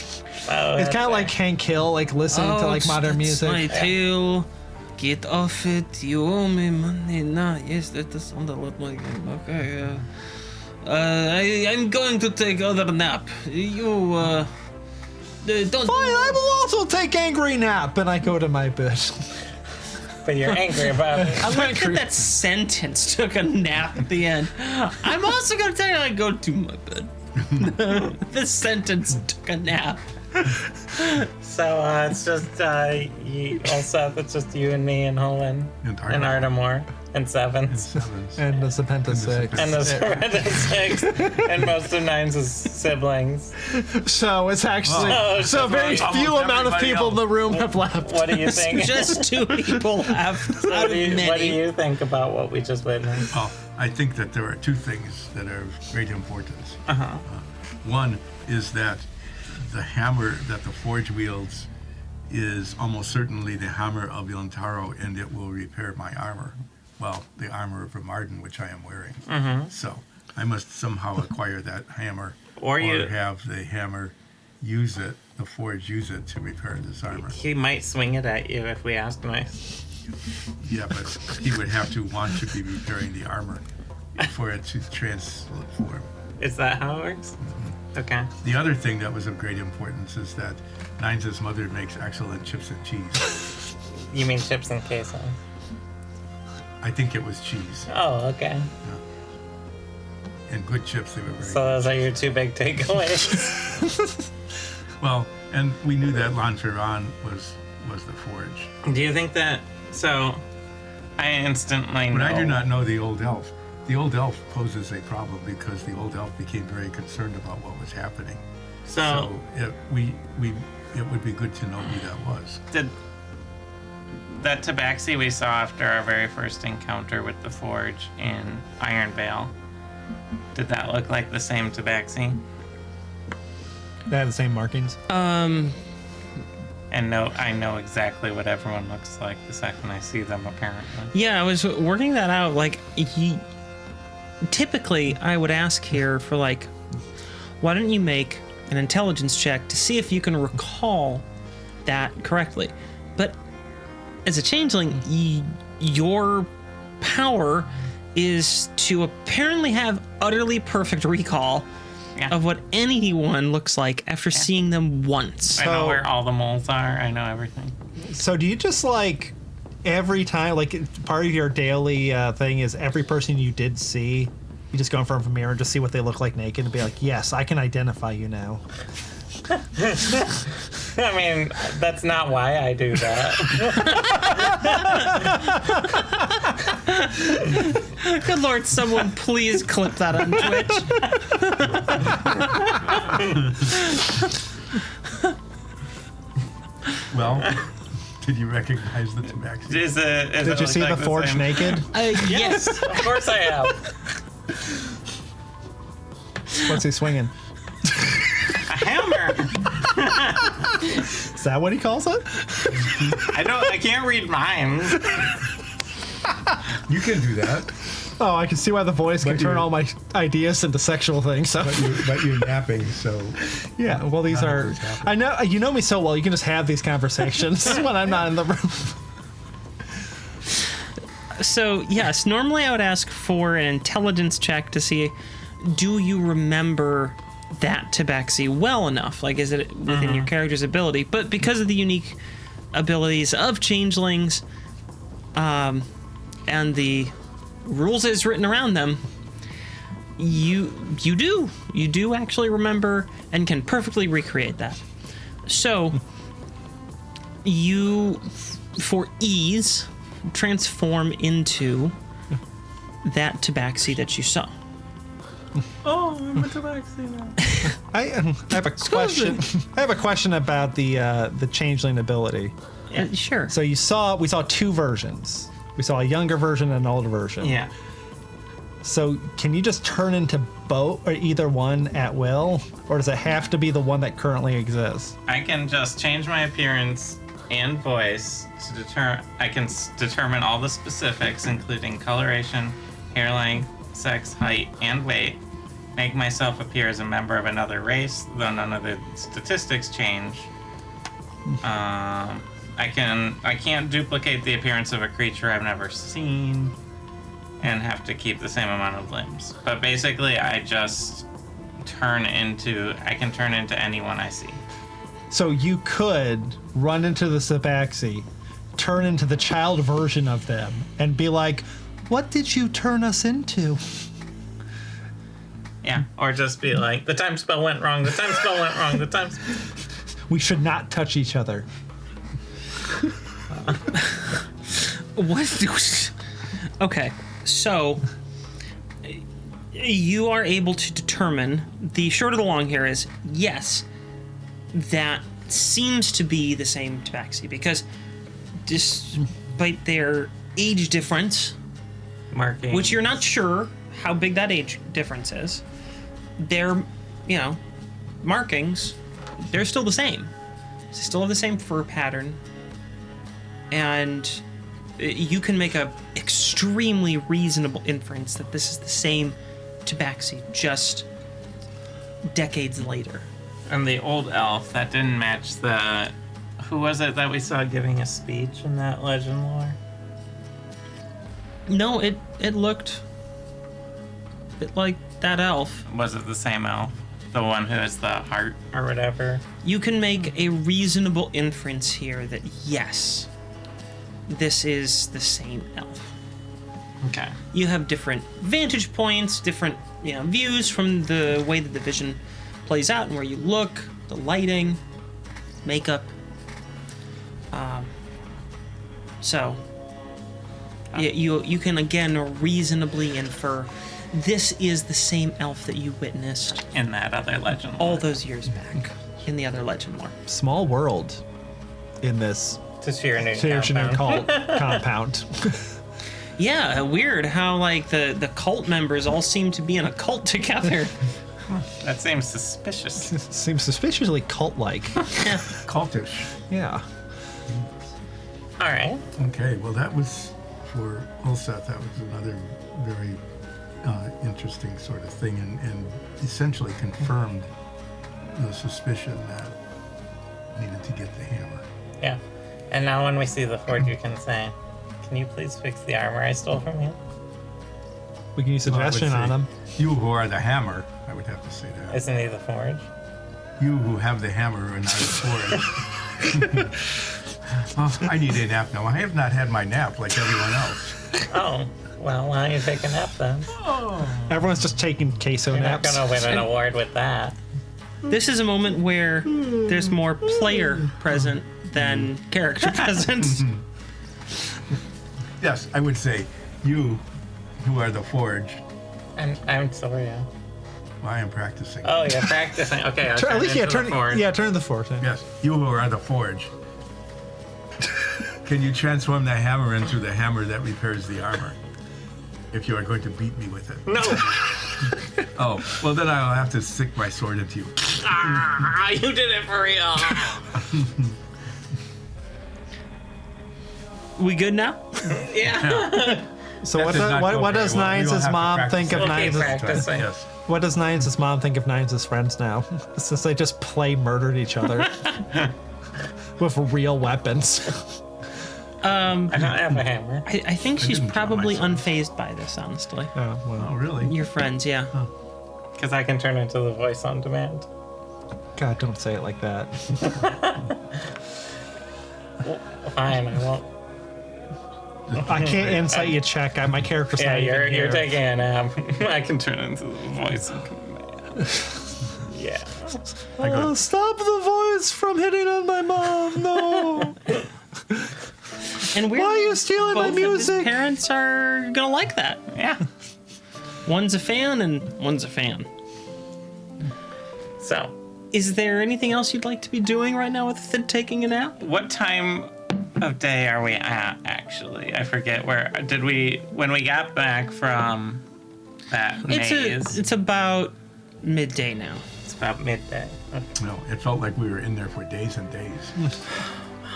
Oh, It's kind of like Hank Hill, like listening to like modern that's music. my tail. Get off it. You owe me money. Nah, yes, that does sound a lot like him. Okay. I'm going to take other nap. You don't. Fine, I will also take angry nap, and I go to my bed. But you're angry about it. I like that that sentence took a nap at the end. I'm also going to tell you I go to my bed. This sentence took a nap. So it's just you, Seth. It's just you and me and Holland And and Artemore and Sevens And the Serpenta 6. and the Serpenta 6 and most of Nine's siblings. So it's actually Oh, so very almost few amount of everybody people in the room have left. What do you think? Just two people have out What of do you many. think about what we just witnessed? Well, I think that there are two things that are of great importance. Uh-huh. One is that the hammer that the forge wields is almost certainly the hammer of Ilantaro, and it will repair my armor. Well, the armor of Marden, which I am wearing. So I must somehow acquire that hammer, Or you- have the hammer use it, the forge use it to repair this armor. He might swing it at you if we ask nice. Yeah, but he would have to want to be repairing the armor for it to transform. Is that how it works? Okay. The other thing that was of great importance is that Nines' mother makes excellent chips and cheese. You mean chips and queso? I think it was cheese. Oh, okay. And good chips, they were very So those are your two big takeaways. good. Well, and we knew that Lanferran was the forge. Do you think that? So, I instantly know. But I do not know the old elf. The old elf poses a problem because the old elf became very concerned about what was happening. So, it would be good to know who that was. did that tabaxi we saw after our very first encounter with the forge in Iron Vale, did that look like the same tabaxi? They have the same markings. And no, I know exactly what everyone looks like the second I see them, apparently. Yeah, I was working that out. Like, typically, I would ask here for, like, why don't you make an intelligence check to see if you can recall that correctly? But as a changeling, your power is to apparently have utterly perfect recall of what anyone looks like after seeing them once. I know where all the moles are. I know everything. So do you just like every time, like part of your daily thing is every person you did see, you just go in front of a mirror and just see what they look like naked and be like, yes, I can identify you now. I mean, that's not why I do that. Good Lord, someone please clip that on Twitch. Well, did you recognize the tabaxi? Did you see the forge naked? Yes. Of course I have. What's he swinging? A hammer. Is that what he calls it? I can't read minds. You can do that, Oh, I can see why the voice can But turn you're- all my ideas into sexual things. So but you're napping, so yeah, well, these None of are. those happen. I know you know me so well. You can just have these conversations when I'm not in the room. So, yes, normally I would ask for an intelligence check to see, do you remember that tabaxi well enough? Like, is it within your character's ability? But because of the unique abilities of changelings, and the rules as written around them, you do actually remember and can perfectly recreate that. So, you, for ease, transform into that tabaxi that you saw. Oh, I'm a tabaxi now. I have a question. I have a question about the changeling ability. Yeah, sure. So we saw two versions. We saw a younger version and an older version. Yeah. So can you just turn into both or either one at will, or does it have to be the one that currently exists? I can just change my appearance and voice to determine all the specifics, including coloration, hair length, sex, height, and weight. Make myself appear as a member of another race, though none of the statistics change. I can't duplicate the appearance of a creature I've never seen, and have to keep the same amount of limbs. But basically, I can turn into anyone I see. So you could run into the Sabaxi, turn into the child version of them, and be like, "What did you turn us into?" Yeah, or just be like, the time spell went wrong, the time spell went wrong, the time spell... We should not touch each other. What? Okay, so you are able to determine, the short of the long here is, yes, that seems to be the same tabaxi, because despite their age difference, Marking. which you're not sure how big that age difference is, their, markings, they're still the same. They still have the same fur pattern. And you can make a extremely reasonable inference that this is the same tabaxi, just decades later. And the old elf, that didn't match the... Who was it that we saw giving a speech in that legend lore? No, it looked a bit like that elf. Was it the same elf? The one who has the heart or whatever? You can make a reasonable inference here that yes, this is the same elf. Okay. You have different vantage points, different views from the way that the vision plays out and where you look, the lighting, makeup. You can again reasonably infer this is the same elf that you witnessed In that other legend all lore. those years back in the other legend lore. Small world in this To Tyranny Tyranny cult compound. Yeah, weird how like the cult members all seem to be in a cult together. That seems suspicious. Seems suspiciously cult-like. Yeah. cultish. Yeah. All right. Okay, well, that was for Ulseth. That was another very interesting sort of thing, and essentially confirmed the suspicion that needed to get the hammer. Yeah. And now when we see the forge, you can say, "Can you please fix the armor I stole from you?" We can use Well, I would suggestion on say, them. You who are the hammer, I would have to say that. Isn't he the forge? You who have the hammer and are the forge. Oh, I need a nap now. I have not had my nap like everyone else. Oh, well, why don't you take a nap then? Everyone's just taking queso You're not naps. gonna win an award with that. This is a moment where there's more player present than character present. Yes, I would say you who are the forge. I'm Soria. Well, I am practicing. Oh, yeah, practicing. Okay, I'll turn into the forge. turn the forge. Yes, you who are the forge. Can you transform the hammer into the hammer that repairs the armor? If you are going to beat me with it. No. Oh, well then I'll have to stick my sword into you. Ah, you did it for real. We good now? Yeah. So That what, did not go what very does well. We will Nines' have to mom practice think of it. Okay, Nines'? practicing. Yes. What does Nines' mom think of Nines' friends now? Since they just play murdered each other with real weapons. I don't have a hammer. I think she's didn't kill probably myself. unfazed by this, honestly. Oh, well. Oh, really? Your friends, yeah. Because I can turn into the voice on demand. God, don't say it like that. Fine, I won't. I can't insight you check. My character's Yeah, not even you're here. taking a nap. I can turn into the voice on command. Yeah. Stop the voice from hitting on my mom. No. And Why are you stealing my both of his music? parents are gonna like that. Yeah. One's a fan and one's a fan. So, Is there anything else you'd like to be doing right now with taking a nap? what time of day are we at, actually? I forget when we got back from that maze. It's about midday now. It's about midday. No, it felt like we were in there for days and days.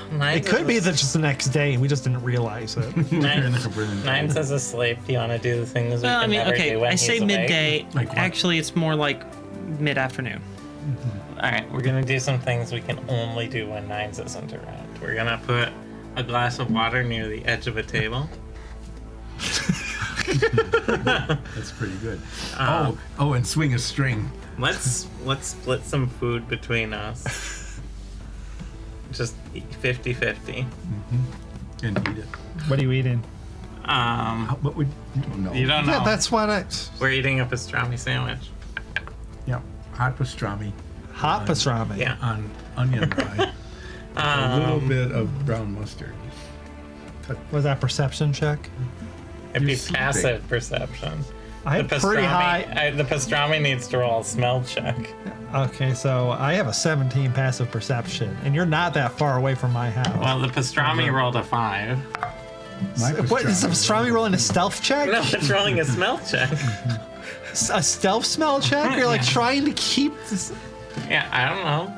It could be that just the next day and we just didn't realize it. We were in there for days. Nine says asleep. Do you want to do the things we Well, I can mean, never do okay, when I he's say awake? midday. Like what? Actually, it's more like mid-afternoon. All right, we're gonna do some things we can only do when Nines isn't around. We're gonna put a glass of water near the edge of a table. That's pretty good. And swing a string. Let's split some food between us. Just 50-50. And eat it. What are you eating? What would you don't know? You don't know. Yeah, that's what I. We're eating a pastrami sandwich. Yeah, hot pastrami Hot pastrami. Yeah. on onion rye. A little bit of brown mustard. Was that perception check? It'd You're be sleeping. passive perception. I have pretty high. The pastrami needs to roll a smell check. Okay, so I have a 17 passive perception, and you're not that far away from my house. Well, the pastrami rolled a 5. My What is the pastrami rolling a stealth check? No, it's rolling a smell check. A stealth smell check? You're like trying to keep this. Yeah, I don't know.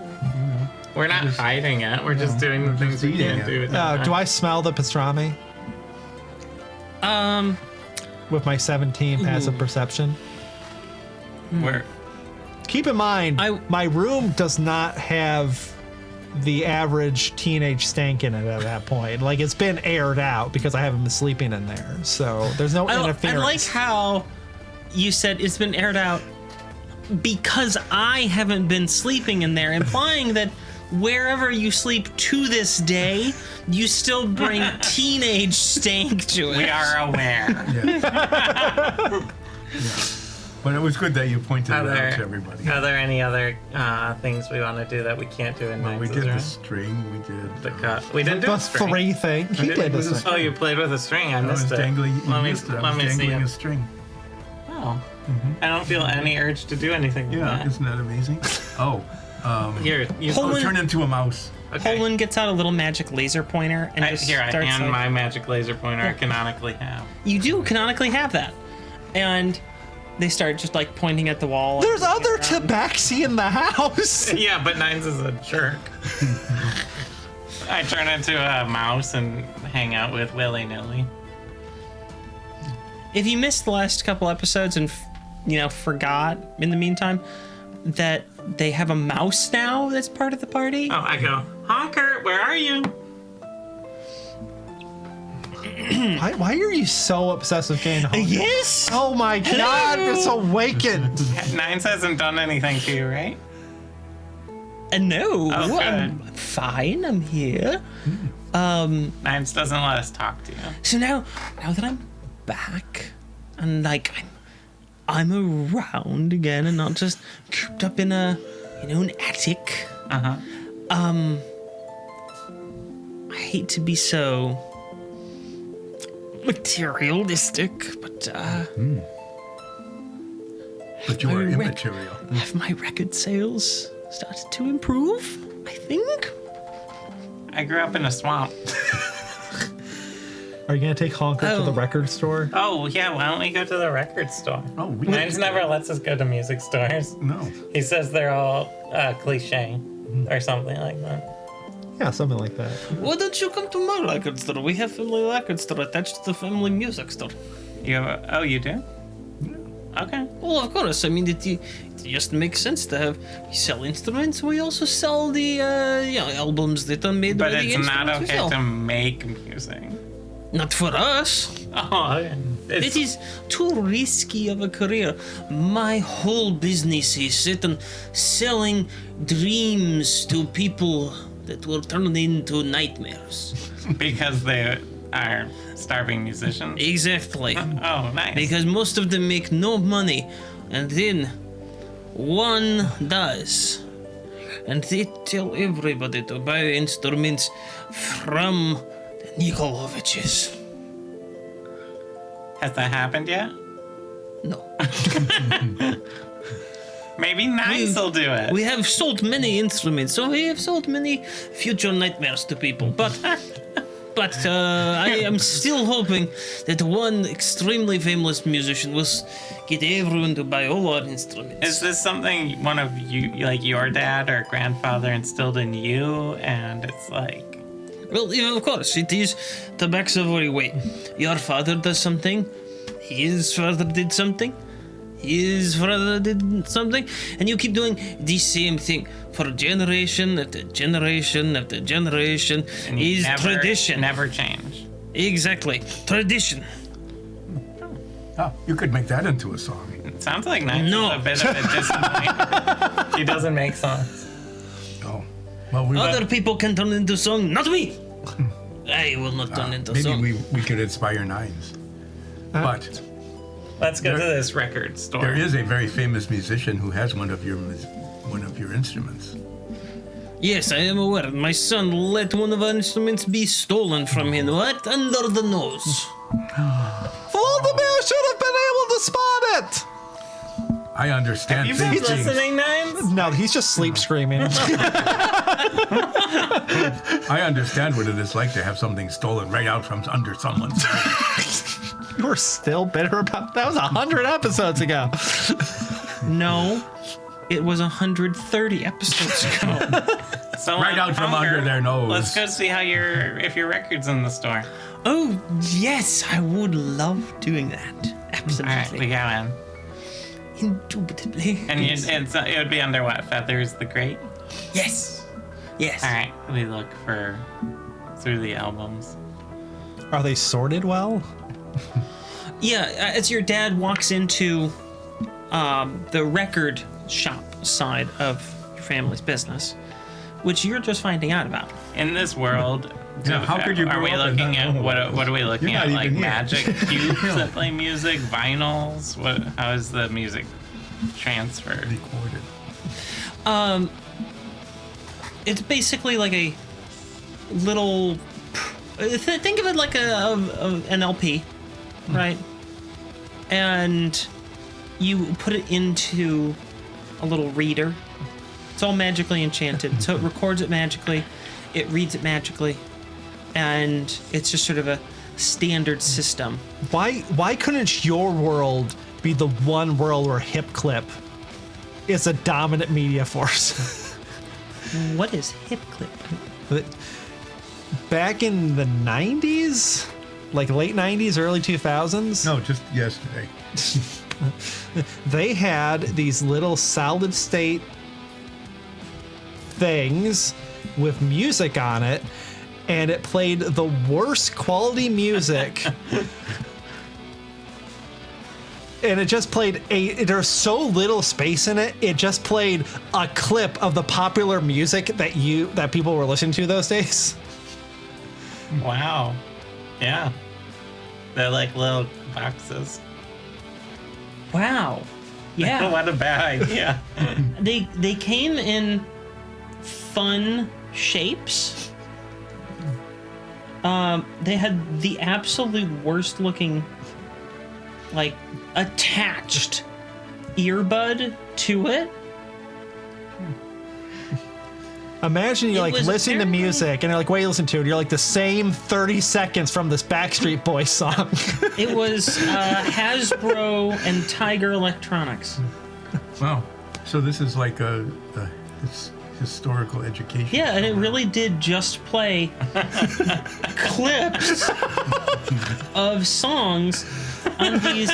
We're not hiding it. We're just doing the things we eating can't it. do. Do I smell the pastrami with my 17 passive perception? We're Keep in mind, my room does not have the average teenage stank in it at that point. Like, it's been aired out because I haven't been sleeping in there. So there's no I interference. like how you said it's been aired out because I haven't been sleeping in there, implying that wherever you sleep to this day, you still bring teenage stank to it. we are aware. Yeah. But it was good that you pointed Are it out there, to everybody. are there any other things we want to do that we can't do in Well, we Nines' did the room? string. We did The cut. We didn't do the a string. three thing. He did did it this. with a Oh, you played with a string. I I was missed it. dangling. You Let me, missed it. I let was me see dangling it. a string. Oh. I don't feel any urge to do anything with Yeah, that. isn't that amazing? Oh, Here, you Hold on. turn into a mouse. okay. Poland gets out a little magic laser pointer and just Here, I starts hand like, my magic laser pointer I canonically have. You do canonically have that. And they start just like pointing at the wall. There's and other looking around. tabaxi in the house. Yeah, but Nines is a jerk. I turn into a mouse and hang out with willy-nilly. If you missed the last couple episodes and forgot in the meantime that they have a mouse now that's part of the party. Oh, I go, Honker, where are you? Why are you so obsessed with getting home? Yes. Oh my god, it's awakened. Nines hasn't done anything to you, right? No, Oh, good. I'm fine. I'm here. Nines doesn't let us talk to you. So now that I'm back and like I'm around again and not just cooped up in an attic. Uh-huh. I hate to be so materialistic, but But you are My immaterial. Have my record sales started to improve? I think. I grew up in a swamp. Are you gonna take Honker to the Oh. record store? Oh, yeah, why don't we go to the record store? Oh, we Mine's never lets us go to music stores. No. He says they're all cliche or something like that. Yeah, something like that. Why don't you come to my record store? We have family record store attached to the family music store. You have oh, you do? Okay. Well, of course. I mean, it just makes sense to have. We sell instruments. We also sell the albums that are made But by the it's not instruments we okay sell. to make music. Not for us. Oh, okay. It is too risky of a career. My whole business is set on selling dreams to people that will turn into nightmares. Because they are starving musicians. Exactly. Oh, nice. Because most of them make no money, and then one does. And they tell everybody to buy instruments from the Nikoloviches. Has that happened yet? No. Maybe Nice will do it. We have sold many instruments, so we have sold many future nightmares to people. But I am still hoping that one extremely famous musician will get everyone to buy all our instruments. Is this something one of you, like your dad or grandfather, instilled in you? And it's like, Well, yeah, of course, it is the backs of our way. Your father does something, his father did something, his father did something, and you keep doing the same thing for generation after generation after generation. and you Is never, tradition. never change. Exactly. Tradition. Oh, you could make that into a song. It sounds like Nice No. is a bit of a disappointment. He doesn't make songs. Oh. Well, we Other people can turn into song, not me. I will not turn into maybe song. we could inspire Nines. But Let's go to There- this record store. there is a very famous musician who has one of your instruments. Yes, I am aware. My son let one of our instruments be stolen from him. What? Under the nose. Vladimir should have been able to spot it! I understand Have you been things. listening, Nines? No, he's just sleep screaming. I understand what it is like to have something stolen right out from under someone's. You're still bitter about that was 100 episodes ago. No, it was 130 episodes ago. So Right out from Hunter, under their nose. Let's go see how if your record's in the store. Oh, yes, I would love doing that. All right, we Absolutely. go in. Indubitably. And Yes. it would be under what? Feathers the Great? Yes. Yes. All right, we look through the albums. Are they sorted well? Yeah, as your dad walks into the record shop side of your family's business, which you're just finding out about. In this world, Yeah, how could you are grow we up and looking not at know what about what are we looking You're at? not Like even here. magic cubes that play music, vinyls? How is the music transferred? Recorded. It's basically like a little. Think of it like an LP, right? And you put it into a little reader. It's all magically enchanted, so it records it magically, it reads it magically, and it's just sort of a standard system. Why couldn't your world be the one world where Hip Clip is a dominant media force? What is hip clip? But back in the 90s, like late 90s, early 2000s, No, just yesterday. they had these little solid state things with music on it, and it played the worst quality music. And it just played there's so little space in it, it just played a clip of the popular music that people were listening to those days. Wow. Yeah. They're like little boxes. Wow. Yeah. What a bad idea. They came in fun shapes. They had the absolute worst looking, like, attached earbud to it. Imagine you're It like was listening to apparently- music and you're like, what do you listen to? And you're like the same 30 seconds from this Backstreet Boys song. It was Hasbro and Tiger Electronics. Wow. So this is like a historical education. Yeah, and it really did just play clips of songs on these.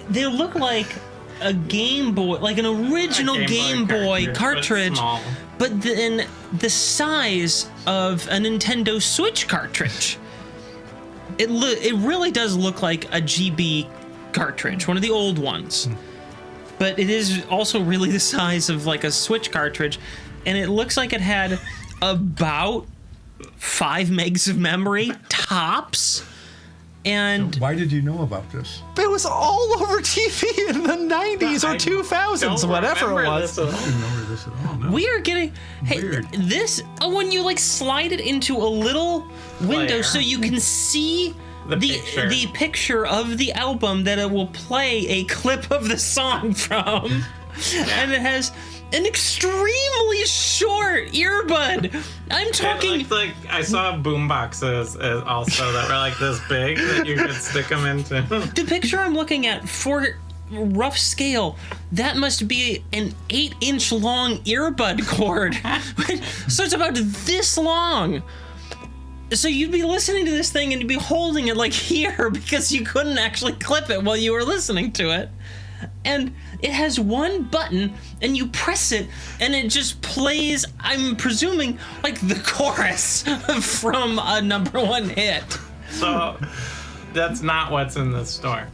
They look like a Game Boy, like an original Game Boy cartridge, but then the size of a Nintendo Switch cartridge. It really does look like a GB cartridge, one of the old ones. But it is also really the size of like a Switch cartridge, and it looks like it had about 5 megs of memory tops. And Why did you know about this? It was all over TV in the 90s or 2000s, whatever it was. I don't remember this at all. No. we are getting Weird. this when you like slide it into a little window Player. so you can see the picture of the album that it will play a clip of the song from. And it has an extremely short earbud. I'm talking. It looked like I saw boom boxes also that were like this big that you could stick them into. The picture I'm looking at, for rough scale, that must be an 8-inch long earbud cord. So it's about this long. So you'd be listening to this thing and you'd be holding it like here because you couldn't actually clip it while you were listening to it. And it has one button, and you press it, and it just plays, I'm presuming, like the chorus from a #1 hit. So that's not what's in the store.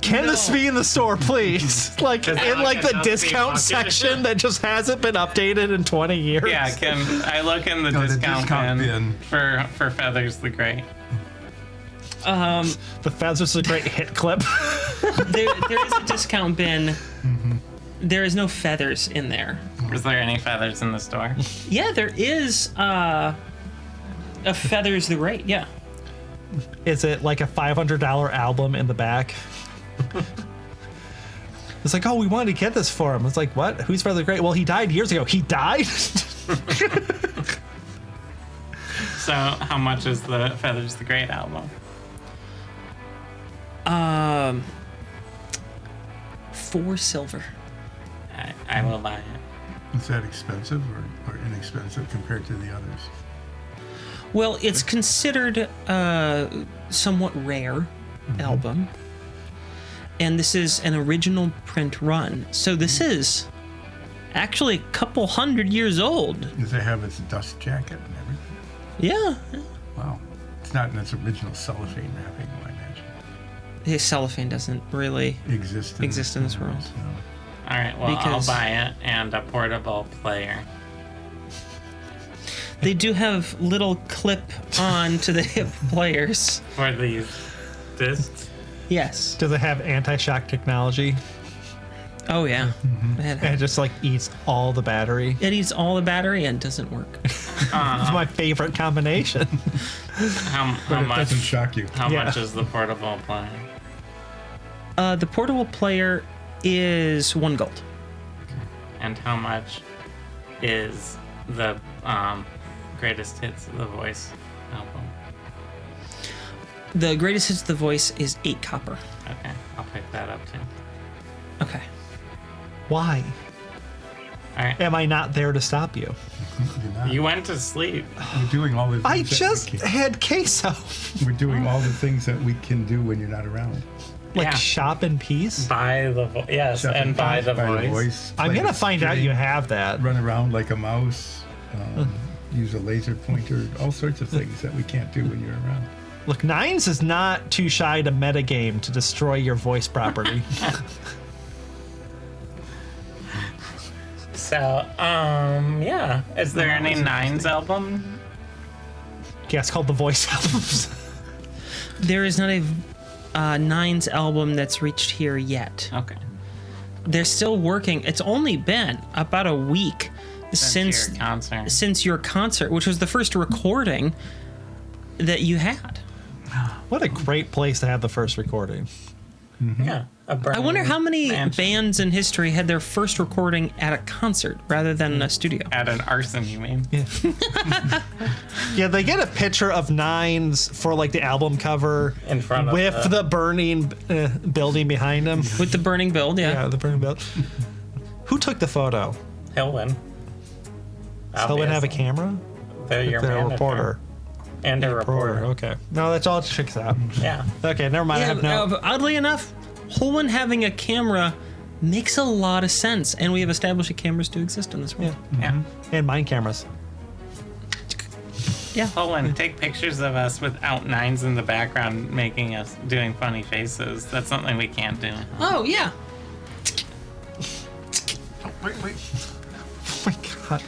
Can this be in the store, please? Like in like the Cannot discount be section that just hasn't been updated in 20 years. Yeah, can I look in the No, the discount discount bin bin. for Feathers the Great? The Feathers is a great hit clip. There is a discount bin. There is no feathers in there. Is there any feathers in the store? Yeah, there is a Feathers the Great, yeah. Is it like a $500 album in the back? It's like, oh, we wanted to get this for him. It's like, what? Who's Feather the Great? Well, he died years ago. He died? So how much is the Feathers the Great album? 4 silver. I will buy it. Is that expensive or inexpensive compared to the others? Well, it's considered a somewhat rare album. And this is an original print run. So this is actually a couple 100 years old. Does it have its dust jacket and everything? Yeah. Wow. It's not in its original cellophane wrapping, I imagine. His cellophane doesn't really Exist in this world. So. All right, well, Because- I'll buy it and a portable player. They do have little clip on to the hip players. For these discs. Yes. Does it have anti-shock technology? Oh, yeah. And it just like eats all the battery. It eats all the battery and doesn't work. It's my favorite combination. How But it much? doesn't shock you. How Yeah. much is the portable player? The portable player is 1 gold. And how much is the greatest hits of the voice album? The greatest hits of the voice is 8 copper. Okay, I'll pick that up too. Okay. Why? All right. Am I not there to stop you? You're not. You went to sleep. We're doing all the things I that just we can, had queso. we're doing all the things that we can do when you're not around. Like Yeah. shop in peace. Buy the voice. Yes, Shop and buy the voice. I'm play gonna the find out string, you have that. Run around like a mouse. Use a laser pointer. All sorts of things that we can't do when you're around. Look, Nines is not too shy to metagame to destroy your voice property. So, yeah. Is there any Nines album? Yeah, it's called the voice albums. There is not a Nines album that's reached here yet. Okay. They're still working. It's only been about a week since your concert. since your concert, which was the first recording that you had. What a great place to have the first recording. Yeah. I wonder how many bands in history had their first recording at a concert rather than a studio. At an arson, you mean? Yeah. Yeah, they get a picture of Nines for like the album cover In front of with the burning building behind them. With the burning build, yeah. Yeah, the burning building. Who took the photo? Hillwin. Does Hillwin have a camera? They're your They're a manager. reporter. And a reporter. Okay. No, that's all it checks out. Yeah. Okay, never mind. I have no. Oddly enough, Holman having a camera makes a lot of sense, and we have established that cameras do exist in this world. Yeah. And mine cameras. Yeah. Hillwin, take pictures of us without Nines in the background making us doing funny faces. That's something we can't do. Oh, yeah. Oh, wait. Oh my god.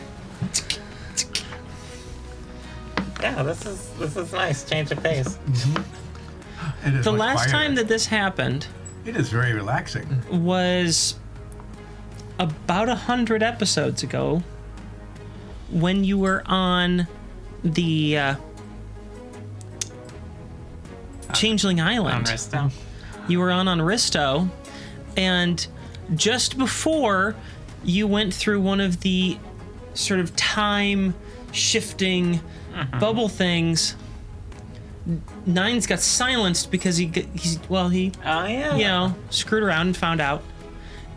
Yeah, this is nice. Change of pace. It is The much last quieter. time that this happened It is very relaxing. was about 100 episodes ago when you were on the Changeling On Island. Risto. You were on Risto, and just before you went through one of the sort of time shifting bubble things, Nines got silenced because he Oh, yeah. you know, screwed around and found out.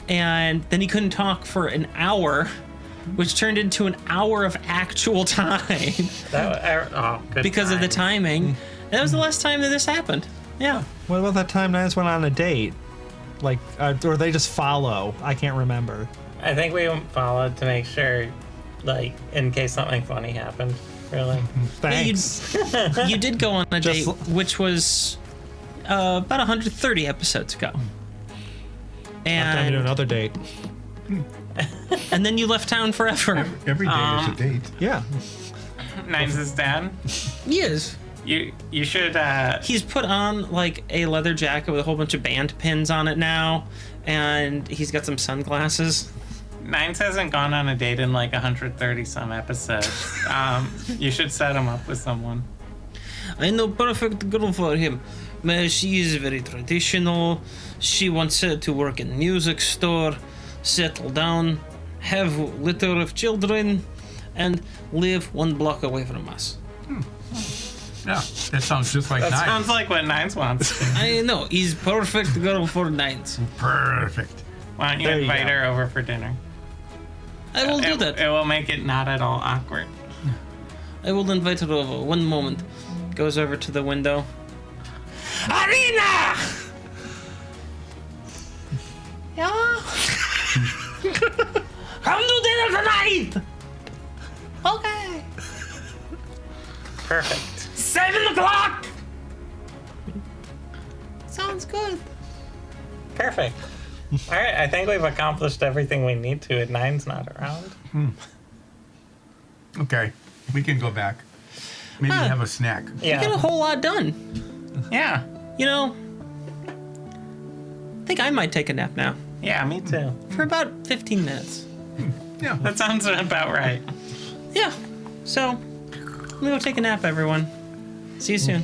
And then he couldn't talk for an hour, which turned into an hour of actual time Good because of the times. timing. That was the last time that this happened. Yeah. What about that time Nines went on a date? Like, or they just follow? I can't remember. I think we followed to make sure, like, in case something funny happened. Really. Thanks. You did go on a date, Just- which was about 130 episodes ago. Time to do And, another date. and then you left town forever. Every day is a date. Yeah. Nines' dad. Yes. You should. He's put on like a leather jacket with a whole bunch of band pins on it now, and he's got some sunglasses. Nines hasn't gone on a date in like 130 some episodes. You should set him up with someone. I know perfect girl for him. She is very traditional. She wants to work in music store, settle down, have litter of children, and live 1 block away from us. Yeah, that sounds just like That Nines. sounds like what Nines wants. I know, he's perfect girl for Nines. Perfect. Why don't you There you invite go. her over for dinner? I will do that. It will make it not at all awkward. I will invite her over. One moment. Goes over to the window. Arena! Yeah? Come to dinner tonight! Okay. Perfect. 7 o'clock! Sounds good. Perfect. All right, I think we've accomplished everything we need to, and Nine's not around. Okay, we can go back. Maybe Huh. have a snack. You got a Yeah. whole lot done. Yeah. You know, I think I might take a nap now. Yeah, me too. For about 15 minutes. Yeah. That sounds about right. Yeah. So, I'm gonna go take a nap, everyone. See you soon.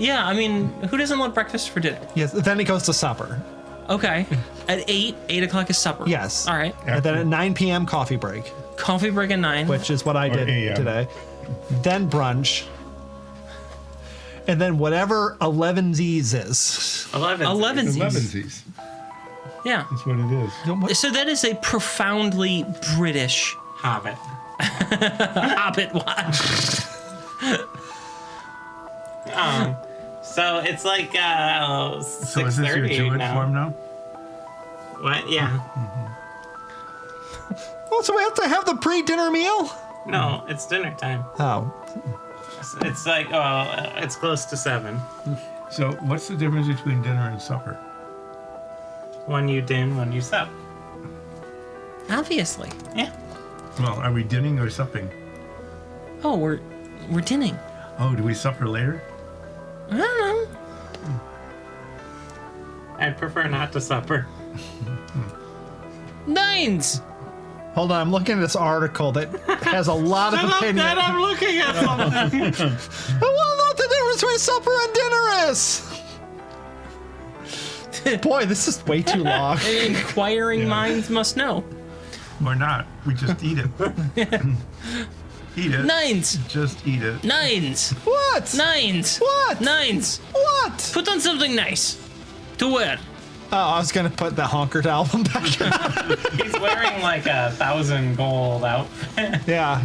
Yeah, I mean, who doesn't love breakfast for dinner? Yes. Then it goes to supper. Okay. At 8 o'clock is supper. Yes. All right. And then at 9 p.m. coffee break, Coffee break at 9. which is what I did AM. today. Then brunch. And then whatever 11Z's is. 11. 11 Elevensies. Yeah. That's what it is. So that is a profoundly British Hobbit. Hobbit watch. So it's like So is this your 6:30 Druid now. form now? What? Yeah. Oh, so we have to have the pre-dinner meal? No, it's dinner time. Oh. It's like, it's close to 7. So what's the difference between dinner and supper? When you din, when you sup. Obviously. Yeah. Well, are we dinning or supping? Oh, we're dinning. Oh, do we supper later? I don't know. I'd prefer not to supper. 9s. Hold on, I'm looking at this article that has a lot of opinion. I'm looking at something. I want to know what the difference between supper and dinner is. Boy, this is way too long. Inquiring minds must know. Or not? We just eat it. Eat it. 9s. Just eat it. 9s. What? 9s. What? 9s. What? Put on something nice to wear. Oh, I was gonna put the Honkered album back on. He's wearing like a 1,000 gold outfit. Yeah.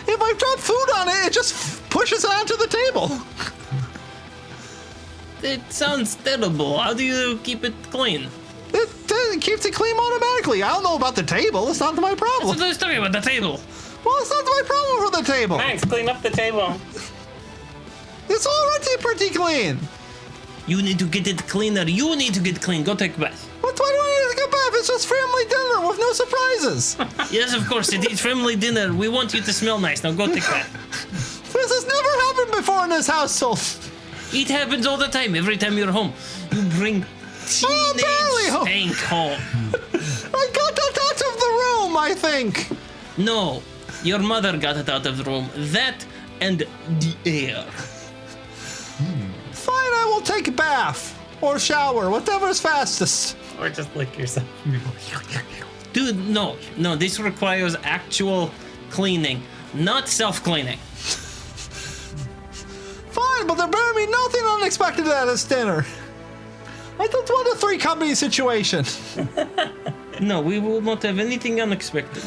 If I drop food on it, it just pushes it onto the table. It sounds terrible. How do you keep it clean? It keeps it clean automatically. I don't know about the table. It's not my problem. So let's talk about the table. Well, it's not my problem for the table. Thanks, clean up the table. It's already pretty clean. You need to get it cleaner. You need to get clean. Go take a bath. Why do I need to take a bath? It's just family dinner with no surprises. Yes, of course. It is family dinner. We want you to smell nice. Now go take a bath. This has never happened before in this household. It happens all the time. Every time you're home, you bring barely home. teenage stank home. I got that out of the room, I think. No, your mother got it out of the room. That and the air. Fine, I will take a bath or shower, whatever's fastest. Or just lick yourself. Dude, no. This requires actual cleaning, not self-cleaning. Fine, but there better be nothing unexpected at this dinner. I don't want a 3-company situation. No, we will not have anything unexpected.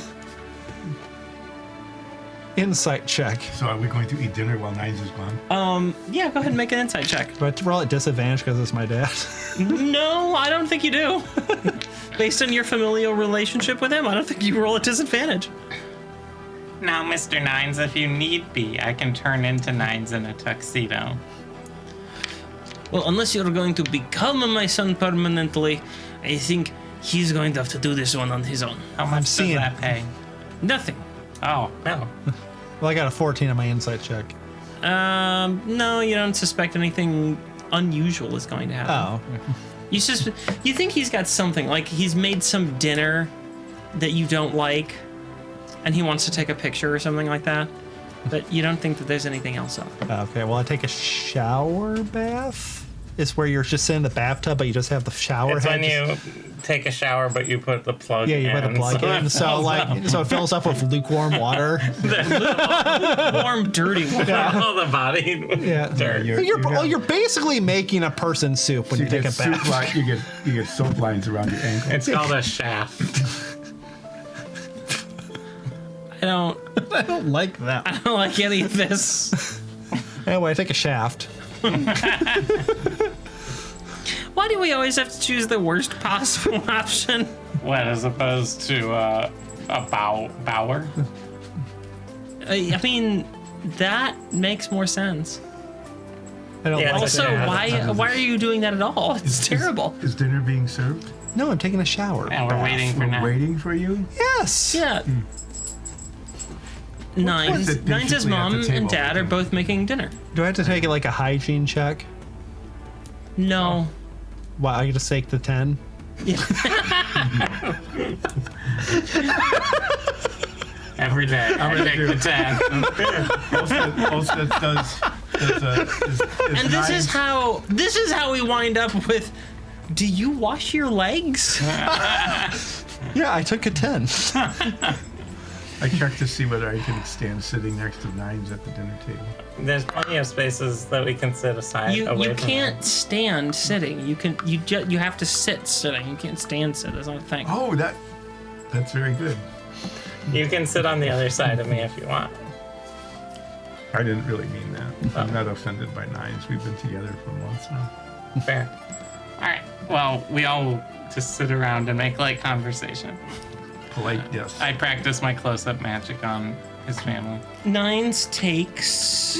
Insight check. So are we going to eat dinner while Nines is gone? Yeah, go ahead and make an insight check. Do I have to roll at disadvantage because it's my dad? No, I don't think you do. Based on your familial relationship with him, I don't think you roll at disadvantage. Now, Mr. Nines, if you need be, I can turn into Nines in a tuxedo. Well, unless you're going to become my son permanently, I think he's going to have to do this one on his own. How much does seeing- that pay? Nothing. Oh, no. Well, I got a 14 on my insight check. No, you don't suspect anything unusual is going to happen. Oh. You think he's got something, like he's made some dinner that you don't like, and he wants to take a picture or something like that, but you don't think that there's anything else up. Okay, well, I take a shower bath. It's where you're just sitting in the bathtub, but you just have the shower It's head. when you take a shower, but you put the plug Yeah, in. you put the plug so in. it So fills like, up. so it fills up with lukewarm water. Warm, dirty water. All the body Yeah. dirt. You're basically making a person soup when you take a bath. You get soap lines around your ankle. It's called a shaft. I don't Like that. I don't like any of this. Anyway, I take a shaft. Why do we always have to choose the worst possible option? What, as opposed to a bower? I mean, that makes more sense. I don't Yeah, like it's Also, it. why are you doing that at all? It's terrible. Is dinner being served? No, I'm taking a shower. And we're bath. waiting for We're now. waiting for you? Yes. Yeah. What's Nine's it his digitally mom at the table? and dad are both making dinner. Do I have to take like a hygiene check? No. Why, I just take the 10? Every day. I take the 10. Olstead does And this is how we wind up with. Do you wash your legs? Yeah, I took a 10. I checked to see whether I can stand sitting next to Nines at the dinner table. There's plenty of spaces that we can sit aside. You away from can't stand sitting. You have to sit sitting. You can't stand sit. That's not a thing. Oh, that's very good. You can sit on the other side of me if you want. I didn't really mean that. I'm not offended by Nines. We've been together for months now. Fair. All right. Well, we all just sit around and make light conversation. Polite, yes. I practice my close-up magic on his family. Nines takes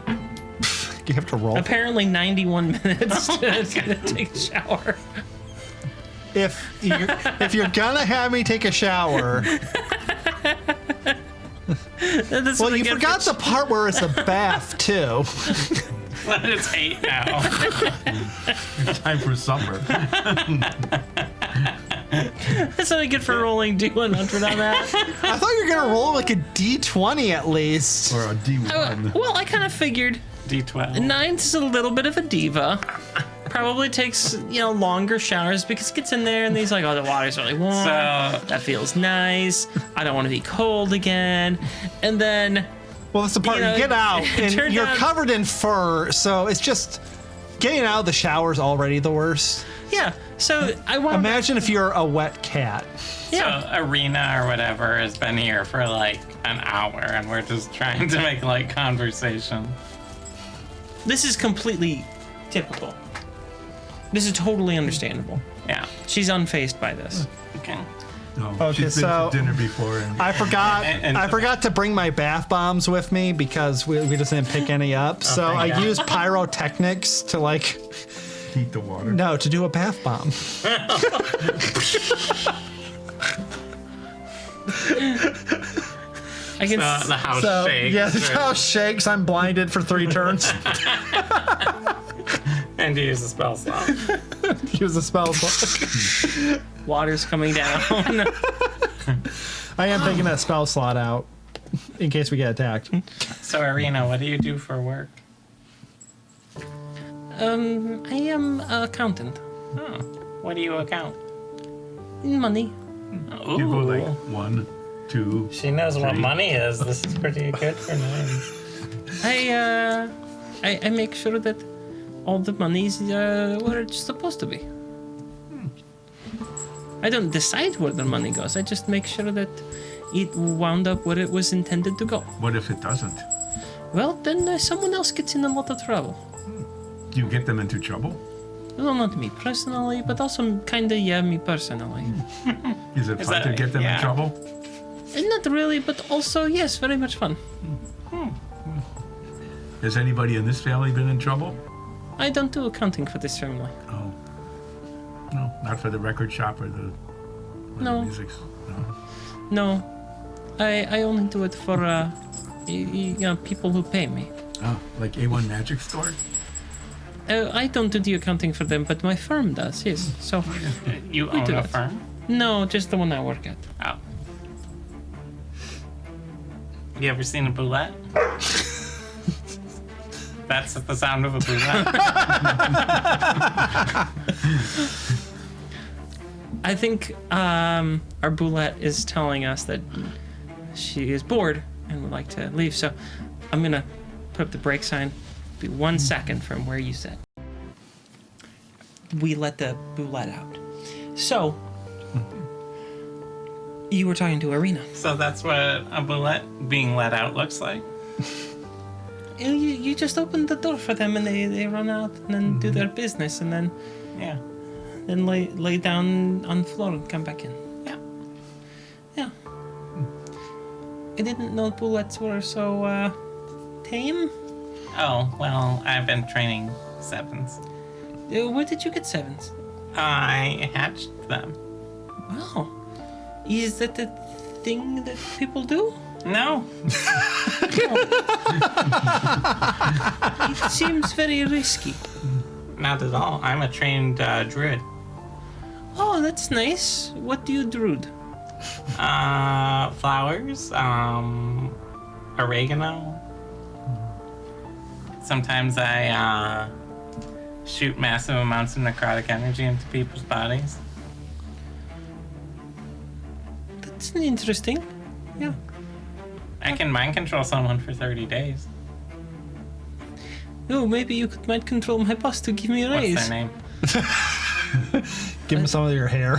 You have to roll. apparently 91 minutes to take a shower. If you're gonna have me take a shower, That's well, what I you get forgot for- the part where it's a bath too. It's 8 now. Time for supper. That's what I get for rolling D100 on that. I thought you were gonna roll like a D20 at least. Or a D1. Well, I kind of figured D12. Nines is a little bit of a diva. Probably takes, longer showers because he gets in there and he's like, oh, the water's really warm. So That feels nice. I don't want to be cold again. And then, Well, that's the part you get out, it and turned you're out- covered in fur, so it's just getting out of the shower's already the worst. yeah. So I want Imagine if you're a wet cat. Yeah. So Arena or whatever has been here for like an hour, and we're just trying to make light conversation. This is completely typical. This is totally understandable. Yeah. She's unfazed by this. Okay. No, Okay, she's been so- to dinner before. And I forgot. And- I forgot to bring my bath bombs with me because we just didn't pick any up. So thank I God. used pyrotechnics to heat the water. to do a bath bomb. I can. The house So shakes. yeah, the house shakes. I'm blinded for 3 turns. And you use a spell slot. Use a spell slot. Water's coming down. I am taking that spell slot out in case we get attacked. So Arena, what do you do for work? I am an accountant. Oh. What do you account? Money. Ooh. You go like 1, 2. She knows what 3. money is. This is pretty good for Nines. I make sure that all the money's where it's supposed to be. I don't decide where the money goes. I just make sure that it wound up where it was intended to go. What if it doesn't? Well, then someone else gets in a lot of trouble. Do you get them into trouble? Well, not me personally, but also kinda, yeah, me personally. Is it fun that- to get them yeah. in trouble? And not really, but also, yes, very much fun. Has anybody in this family been in trouble? I don't do accounting for this family. Oh. No, not for the record shop or the No. music. No. No, I only do it for, people who pay me. Oh, like A1 Magic Store? I don't do the accounting for them, but my firm does, yes. So, You We own do a that. firm? no, just the one I work at. Oh. You ever seen a boulette? That's the sound of a boulette. I think our boulette is telling us that she is bored and would like to leave. So I'm going to put up the break sign. Be 1 second from where you sit. We let the boulette out. So you were talking to Arena. So that's what a boulette being let out looks like. You just open the door for them and they run out and then do their business and then Yeah. lay down on the floor and come back in. Yeah. Yeah. I didn't know bullets were so tame. Oh, well, I've been training sevens. Where did you get sevens? I hatched them. Wow. Is that the thing that people do? No. It seems very risky. Not at all. I'm a trained druid. Oh, that's nice. What do you druid? Flowers, oregano, Sometimes I shoot massive amounts of necrotic energy into people's bodies. That's interesting. Yeah. I can mind control someone for 30 days. Oh, maybe you could mind control my boss to give me a raise. What's their name? Give him some of your hair.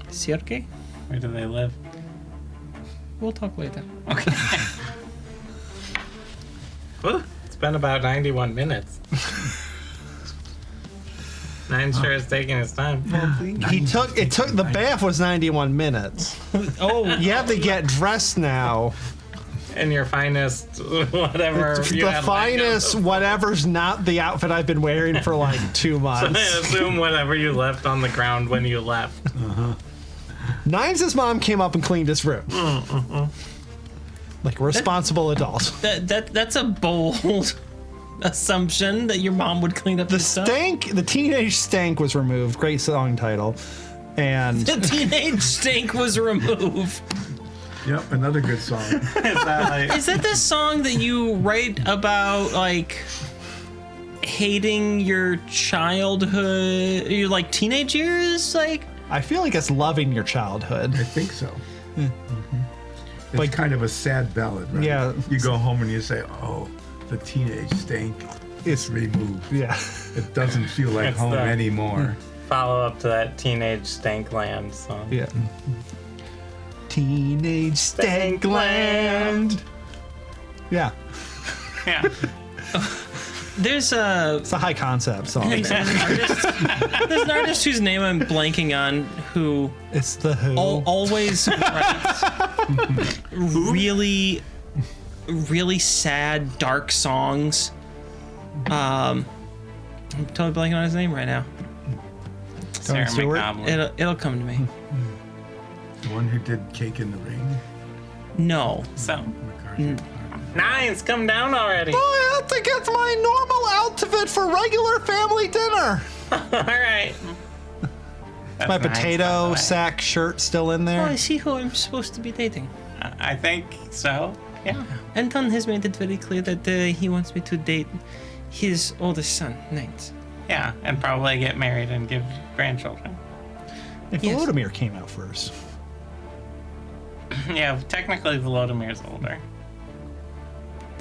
Sergey? Where do they live? We'll talk later. Okay. Well, it's been about 91 minutes. Nine sure is taking his time. The bath was 91 minutes. Oh, You have to get dressed now. In your finest, whatever. you The had finest, left whatever's not the outfit I've been wearing for like 2 over. I months. assume whatever you left on the ground when you left. Nines' mom came up and cleaned his room. Like a responsible adult. that's a bold assumption that your mom would clean up The the stuff. stank, the teenage stank was removed. Great song title. And The teenage stink was removed. Yep, another good song. Is that like, Is that the song that you write about, like, hating your childhood, your, like, teenage years? Like, I feel like it's loving your childhood. I think so. It's Like- kind of a sad ballad, right? Yeah. You go home and you say, oh, the teenage stank is removed. Yeah. It doesn't feel like It's home the- anymore. follow up to that Teenage Stankland song? Yeah. Teenage Stankland. Yeah. Yeah. there's a It's a high concept song. there's an artist whose name I'm blanking on who It's the Who. always writes really, really sad, dark songs. I'm totally blanking on his name right now. Sarah Stewart? McNoblin. It'll come to me. The one who did Cake in the Rain. No. So, McCarthy. Nines, come down already. I have to get my normal outfit for regular family dinner. All right. That's My Nines, by potato the way. sack shirt still in Oh, I there. see who I'm supposed to be dating. I think so. Yeah. Anton has made it very clear that he wants me to date his oldest son, Nines. Yeah, and probably get married and give grandchildren. If Yes. Volodymyr came out first. Yeah, technically Volodymyr's older.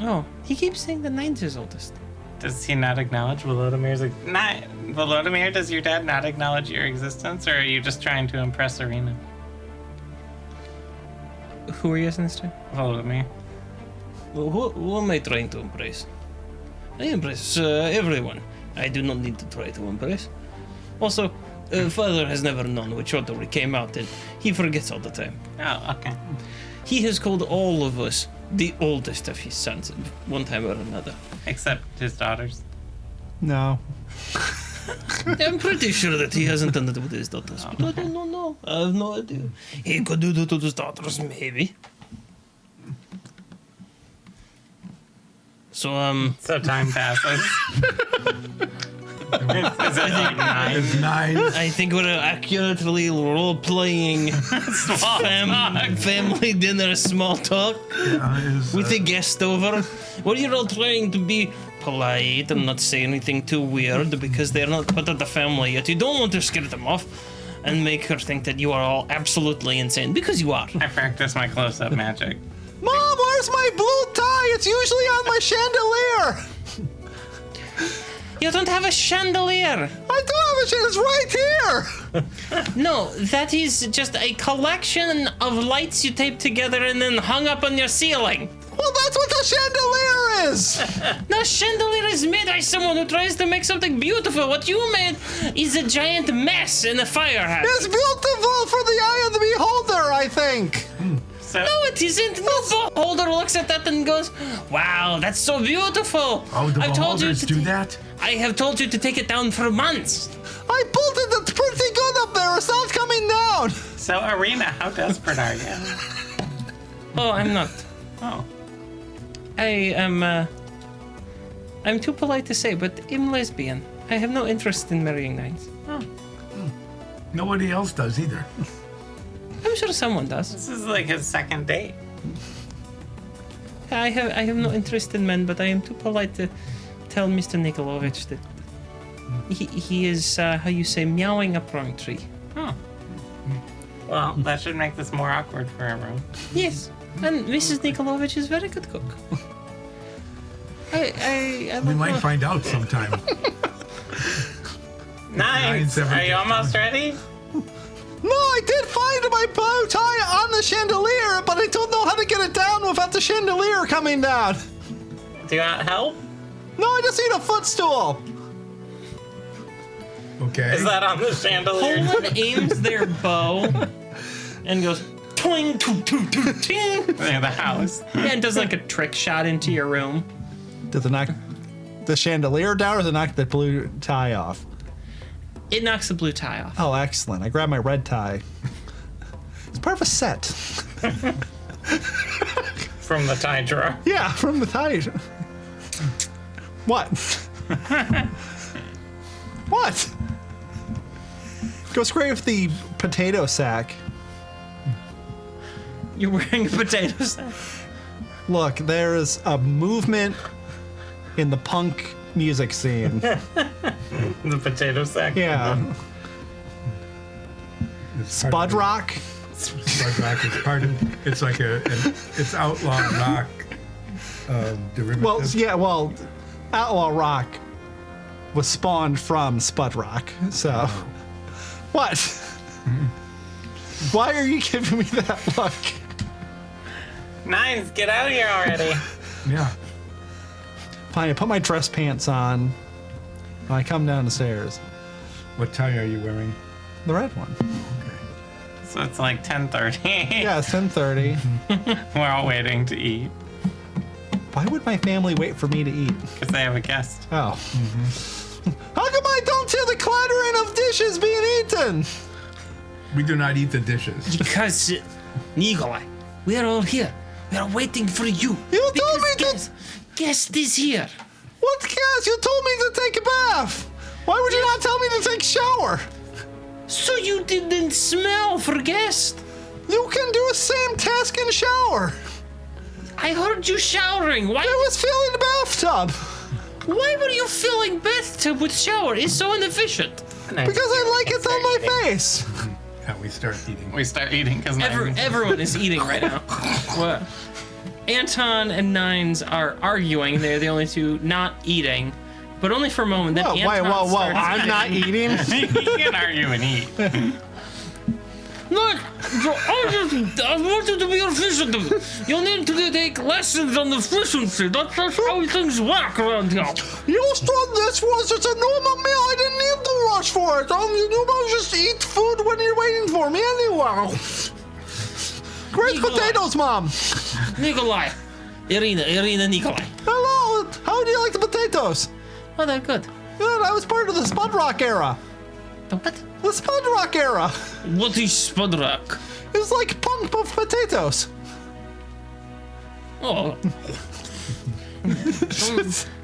Oh, he keeps saying that Nines is oldest. Does he not acknowledge Volodymyr's? Not Volodymyr. Does your dad not acknowledge your existence, or are you just trying to impress Arena? Who are you asking this to? Volodymyr. Well, who am I trying to impress? I impress everyone. I do not need to try to impress. Also, father has never known which order we came out in. He forgets all the time. Oh, okay. He has called all of us the oldest of his sons at one time or another. Except his daughters. No. I'm pretty sure that he hasn't done it with his daughters. But I don't know. I have no idea. He could do that to his daughters, maybe. So, So time passes. Is it like 9? It's 9. I think we're accurately role-playing family dinner small talk with a guest over. Well, you're all trying to be polite and not say anything too weird because they're not part of the family yet. You don't want to scare them off and make her think that you are all absolutely insane, because you are. I practice my close-up magic. Mom, where's my blue tie? It's usually on my chandelier. You don't have a chandelier. I do have a chandelier. It's right here. No, that is just a collection of lights you tape together and then hung up on your ceiling. Well, that's what the chandelier is. The chandelier is made by someone who tries to make something beautiful. What you made is a giant mess in a fire hazard. It's beautiful for the eye of the beholder, I think. So, No, it isn't. No beholder looks at that and goes, "Wow, that's so beautiful." Oh, the I've told you beholders to do ta- that? I have told you to take it down for months. I pulled it. It's pretty good up there. It's not coming down. so Arena, how desperate are you? Oh, I'm not. Oh, I am. I'm too polite to say, but I'm lesbian. I have no interest in marrying Nines. Nobody else does either. I'm sure someone does. this is like his second date. I have no interest in men, but I am too polite to tell Mr. Nikolovich that he is, how you say, meowing a prong tree. Oh. Well, that should make this more awkward for everyone. Yes, and Mrs. Nikolovich is very good cook. I We might find out sometime. Nice. Are you almost ready? No, I did find my bow tie on the chandelier, but I don't know how to get it down without the chandelier coming down. Do you want help? No, I just need a footstool. Okay. Is that on the chandelier? Poland aims their bow and goes twing, toot, toot, toot, ting. Near the house. Yeah, and does like a trick shot into your room. Does it knock the chandelier down or does it knock the blue tie off? It knocks the blue tie off. Oh, excellent. I grabbed my red tie. It's part of a set. From the tie drawer. Yeah, from the tie. What? What? Goes great with the potato sack. You're wearing a potato sack. Look, there's a movement in the punk music scene. The potato sack. Yeah. Spud rock. Spud rock is part of. It's like it's outlaw rock derivative. Well, yeah, well, outlaw rock was spawned from Spud rock. So, what? Why are you giving me that look? Nice. Get out of here already. Yeah. Fine, I put my dress pants on. And I come down the stairs. What tie are you wearing? The red one. So it's like 10:30. Yeah, it's 10:30. We're all waiting to eat Why would my family wait for me to eat? because they have a guest. Oh. How come I don't hear the clattering of dishes being eaten? We do not eat the dishes. Because, Nikolai, we are all here. We are waiting for you. You told me Because guest is here. What gas? You told me to take a bath. Why would you not tell me to take a shower? So you didn't smell for guest. You can do the same task in shower. I heard you showering. I was filling the bathtub Why were you filling bathtub with shower? It's so inefficient. because I like it on my face. Yeah, we start eating. We start eating because Everyone is eating right now. What? Anton and Nines are arguing. They're the only two not eating, but only for a moment. Then Whoa, Anton whoa. starts I'm not eating. You can argue and eat. Look, I wanted to be efficient. You need to take lessons on efficiency. That's how things work around here. You thought this was just a normal meal. I didn't need to rush for it. You might just eat food when you're waiting for me anyway. Great Nikolai. potatoes, Mom. Nikolai. Irina Nikolai. Hello. How do you like the potatoes? Oh, they're good. Good. I was part of the Spud Rock era. The what? The Spud Rock era. What is Spud Rock? It's like punk puff potatoes. Oh,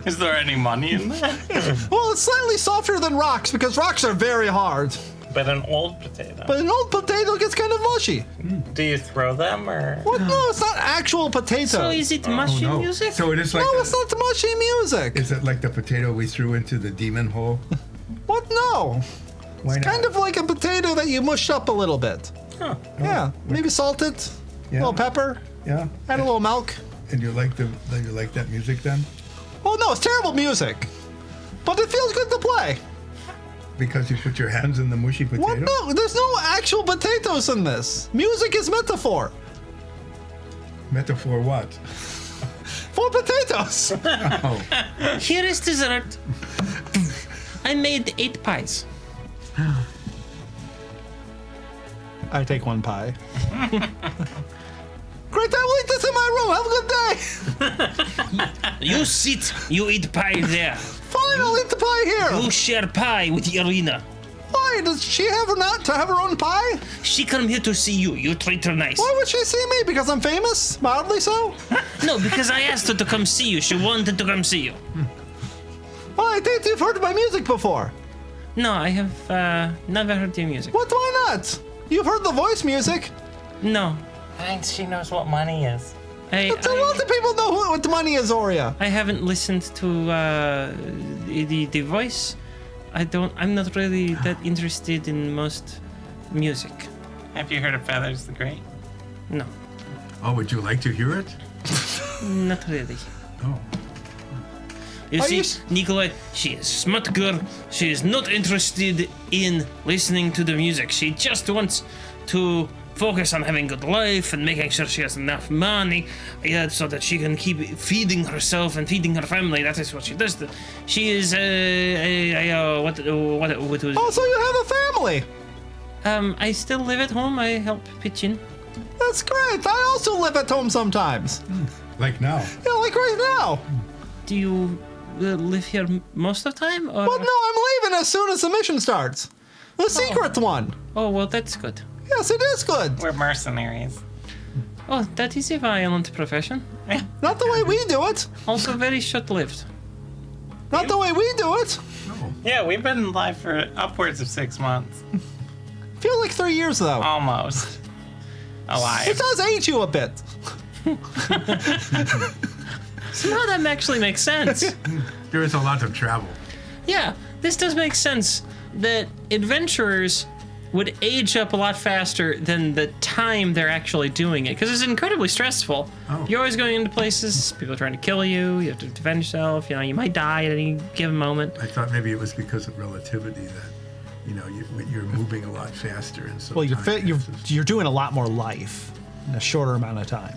Is there any money in that? Well, it's slightly softer than rocks because rocks are very hard. But an old potato. But an old potato gets kind of mushy. Do you throw them or? What? No, it's not actual potato. so is it mushy no. music? So it is like. No, it's not the mushy music. Is it like the potato we threw into the demon hole? What? No. Why not? Kind of like a potato that you mushed up a little bit. Huh. Yeah, maybe salt it, a little pepper, Yeah. add a little milk. And you like that music then? Oh no, it's terrible music, but it feels good to play. Because you put your hands in the mushy potato? What? No, there's no actual potatoes in this. Music is metaphor Metaphor what? for potatoes. Oh. Here is dessert. I made 8 pies. I take one pie. Great, I will eat this in my room. Have a good day. You sit, you eat pie there. Fine, I'll eat the pie here. You share pie with Irina. Why does she have not to have her own pie? She come here to see you. You treat her nice. Why would she see me? Because I'm famous? Mildly so? No, because I asked her to come see you. She wanted to come see you. Well, I think you've heard my music before. No, I have never heard your music. What? Why not? You've heard the voice music. No. Thanks, she knows what money is. A lot of people know what the money is, Oria. I haven't listened to the voice. I'm not really that interested in most music. Have you heard of Feathers the Great? No, Oh, would you like to hear it? not really. Oh. You Are see, you Nikolai, she is a smart girl. She is not interested in listening to the music. She just wants to focus on having a good life and making sure she has enough money so that she can keep feeding herself and feeding her family. That is what she does. She is what was Oh, so you have a family. I still live at home. I help pitch in. That's great. I also live at home sometimes. Like now. Yeah, like right now. Do you live here most of the time? Or? Well, no, I'm leaving as soon as the mission starts. The secret one. Oh, well, that's good. Yes, it is good. We're mercenaries. Oh, that is a violent profession. Not the way we do it. Also very short-lived. Not the way we do it. No. Yeah, we've been live for upwards of 6 months. Feels like 3 years though. Almost. Alive. It does age you a bit. Somehow that actually makes sense. There is a lot of travel. Yeah, this does make sense that adventurers would age up a lot faster than the time they're actually doing it, because it's incredibly stressful. Oh. You're always going into places, people are trying to kill you, you have to defend yourself, you might die at any given moment. I thought maybe it was because of relativity that, you're moving a lot faster, and so. Well, time you're doing a lot more life in a shorter amount of time.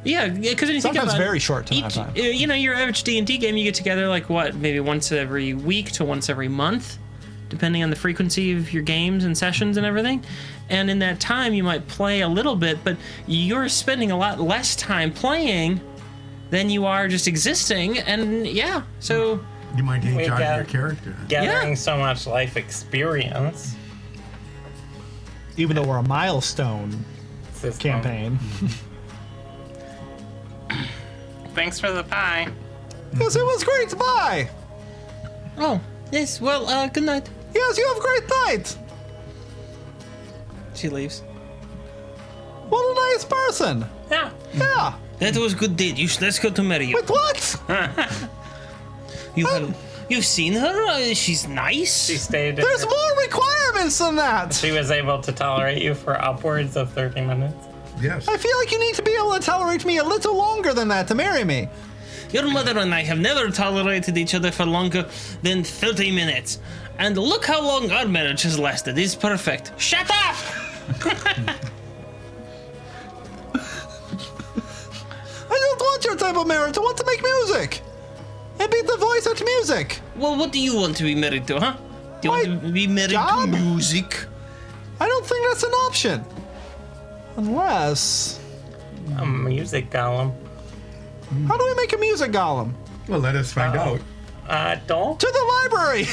Yeah, because when you think Sometimes about very short amount of time. Your average D&D game, you get together like what, maybe once every week to once every month, depending on the frequency of your games and sessions and everything. And in that time, you might play a little bit, but you're spending a lot less time playing than you are just existing. And yeah, so You might age We out got- your character. Gathering Yeah. so much life experience. Even though we're a milestone System. campaign. Thanks for the pie. Yes, it was great. Bye. oh yes, well, good night. Yes, you have a great night. She leaves. What a nice person. Yeah. Yeah. That was a good date. Let's go to marry you. Wait, what? You've seen her. She's nice. She stayed. There's more requirements than that. She was able to tolerate you for upwards of 30 minutes. Yes. I feel like you need to be able to tolerate me a little longer than that to marry me. Your mother and I have never tolerated each other for longer than 30 minutes. And look how long our marriage has lasted. It's perfect. Shut up! I don't want your type of marriage. I want to make music. And be the voice of music. Well, what do you want to be married to, huh? Do you My want to be married job? to music? I don't think that's an option. Unless... A music golem. How do we make a music golem? Well, let us find out. Don't. To the library!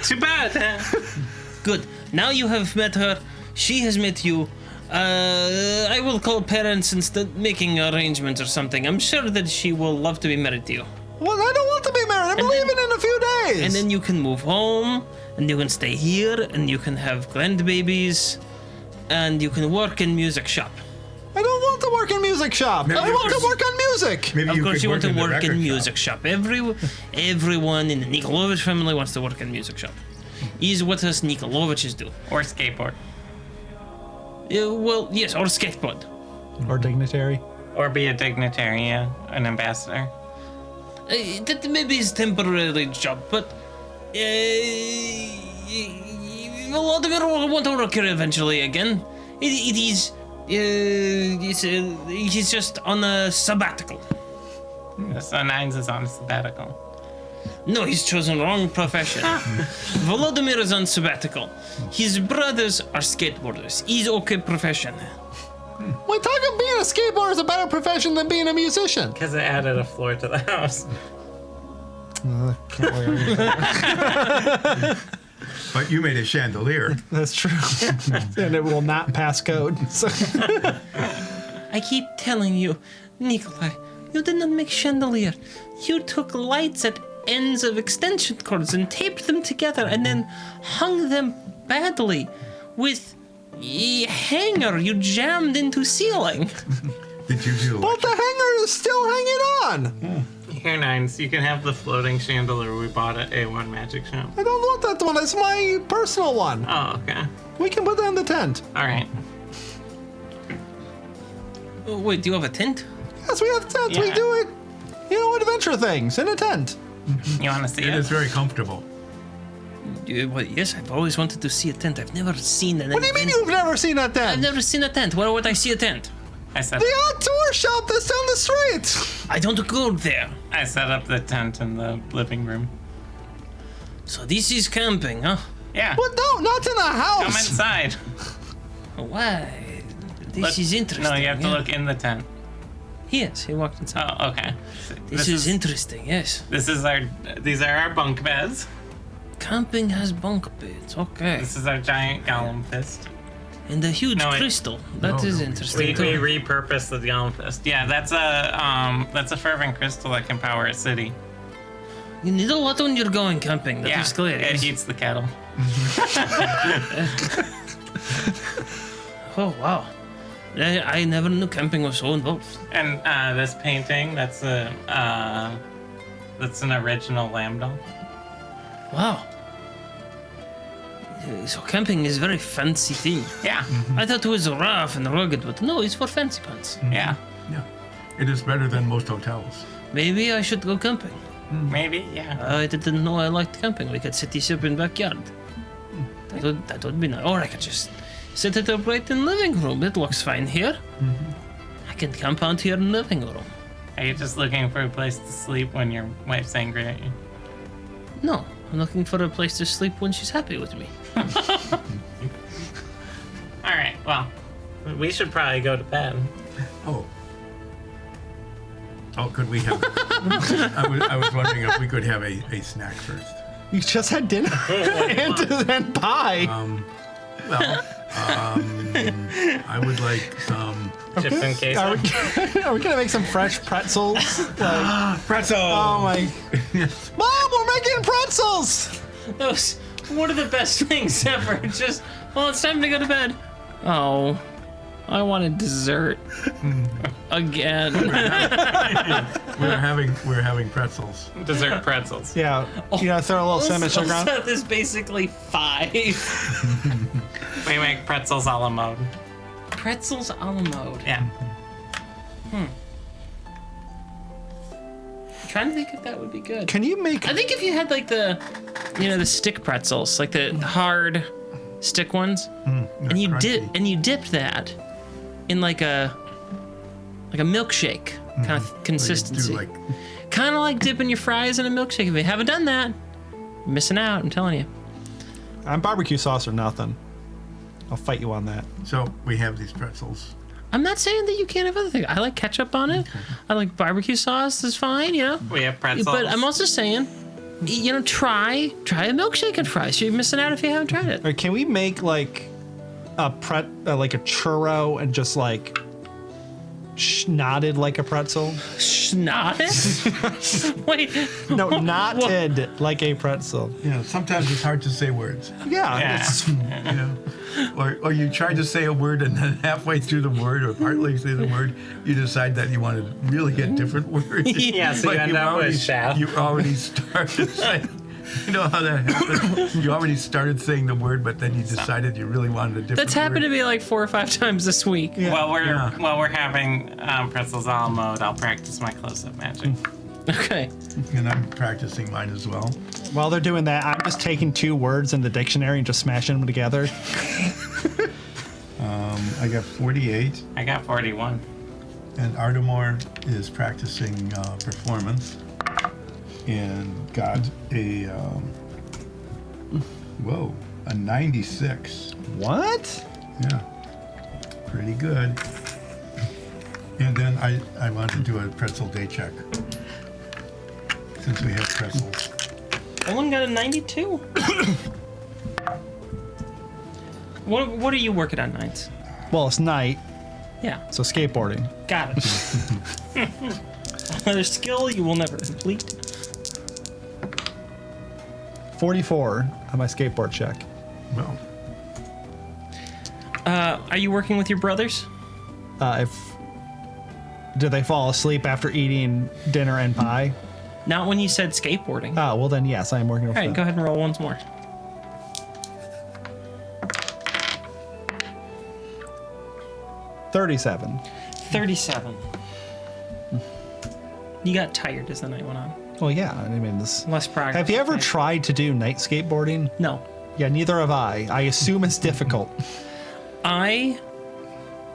Too bad. Good. Now you have met her. She has met you. I will call parents and start making arrangements or something. I'm sure that she will love to be married to you. Well, I don't want to be married. I'm And then- leaving in a few days. And then you can move home, and you can stay here, and you can have grandbabies, and you can work in music shop. I don't want to work in music shop. Maybe I you want could- to work on music. Maybe Of course, could you want to the work record in shop. music shop. Everyone in the Nikolovich family wants to work in music shop. Is what us Nikoloviches do. Or skateboard. Well, yes, or skateboard. Or dignitary. Or be a dignitary, yeah. An ambassador. That maybe is temporary job, but a lot of people want to work here eventually again. It is. He's just on a sabbatical. So Nines is on sabbatical. No, he's chosen wrong profession. Volodymyr is on sabbatical. His brothers are skateboarders. He's okay profession. Wait, how come being a skateboarder is a better profession than being a musician? Because it added a floor to the house. Can't worry about that. But you made a chandelier. That's true. And it will not pass code. So. I keep telling you, Nikolai, you did not make chandelier. You took lights at ends of extension cords and taped them together and then hung them badly with Hanger you jammed into ceiling. Did you do But the hanger is still hanging on. Here, Nines, you can have the floating chandelier we bought at A1 Magic Shop. I don't want that one. It's my personal one. Oh, okay. We can put that in the tent. All right. Oh, wait, do you have a tent? Yes, we have tents. We Yeah. do it. Adventure things in a tent. You want to see It it? is very comfortable. Well, yes, I've always wanted to see a tent. I've never seen an What do you mean you've never seen that I've tent? never seen a tent. Where would I see a tent? I set The outdoor shop that's down the street. I don't go there. I set up the tent in the living room. So this is camping, huh? Yeah. What? No, not in the Come house. inside. Why? This Look- is interesting. No, you have to yeah. look in the tent. Yes, he walked inside. Oh, okay. This is interesting, yes. These are our bunk beds. Camping has bunk beds, okay. This is our giant golem fist. And a huge No, wait. crystal. That is interesting We too. repurposed the golem fist. Yeah, that's a fervent crystal that can power a city. You need a lot when you're going camping, that is clear. It heats the kettle. Oh, wow. I never knew camping was so involved. And this painting, that's an original lamb doll. Wow. So camping is a very fancy thing. Yeah, I thought it was rough and rugged, but no, it's for fancy pants. yeah, Yeah. It is better than most hotels. Maybe I should go camping. maybe, yeah. I didn't know I liked camping. We could set this up in backyard. That would be nice. Or I could just set it up right in living room. It looks fine here. I can camp out here in living room. Are you just looking for a place to sleep when your wife's angry at you? No, I'm looking for a place to sleep when she's happy with me. All right, well, we should probably go to bed. Oh. Oh, could we have? I was wondering if we could have a snack first. You just had dinner and pie. Well, I would like some Chips and queso. Are we gonna make some fresh pretzels? pretzel. Oh my! Mom, we're making pretzels. That was one of the best things ever. Just, well, it's time to go to bed. Oh, I wanted dessert. Again. We're having pretzels. Dessert pretzels. Yeah, you gotta throw a little cinnamon sugar on. Seth is basically 5. We make pretzels a la mode. Pretzels a la mode. Yeah. I'm trying to think if that would be good. Can you make? I think if you had like the stick pretzels, like the hard stick ones, and you dipped that in like a milkshake kind of consistency, Do like kind of like dipping your fries in a milkshake. If you haven't done that, you're missing out. I'm telling you. I'm barbecue sauce or nothing. I'll fight you on that. so we have these pretzels. I'm not saying that you can't have other things. I like ketchup on it. I like barbecue sauce. Is fine, We have pretzels. But I'm also saying, try a milkshake and fries. So you're missing out if you haven't tried it. Or can we make like a like a churro and just like knotted like a pretzel? Knotted? Wait. No, knotted like a pretzel. Sometimes it's hard to say words. Yeah. Yeah. it's- You know, or you try to say a word and then halfway through the word or partly through the word, you decide that you want to really get different words. Yeah, so you But end you've up with already- shaft. You already started saying. You know how that happens? You already started saying the word, but then you decided you really wanted a different That's happened to word. me like 4 or 5 times this week. Yeah. While we're having pretzels a la mode, I'll practice my close-up magic. Okay. And I'm practicing mine as well. While they're doing that, I'm just taking 2 words in the dictionary and just smashing them together. I got 48, I got 41. and Ardamore is practicing performance, and got a a 96. What? Yeah, pretty good. And then I want to do a pretzel day check since we have pretzels. Owen got a 92. What are you working on, Nights? Well, it's night, Yeah, so skateboarding. got it. Another skill you will never complete. 44 on my skateboard check. Well, Are you working with your brothers? Do they fall asleep after eating dinner and pie? Not when you said skateboarding. Oh, well then yes, I am working with All right, them. go ahead and roll once more. 37. 37. You got tired as the night went on. Well, yeah. I mean, this. Less progress. Have you ever Okay. tried to do night skateboarding? No. Yeah, neither have I. I assume it's difficult.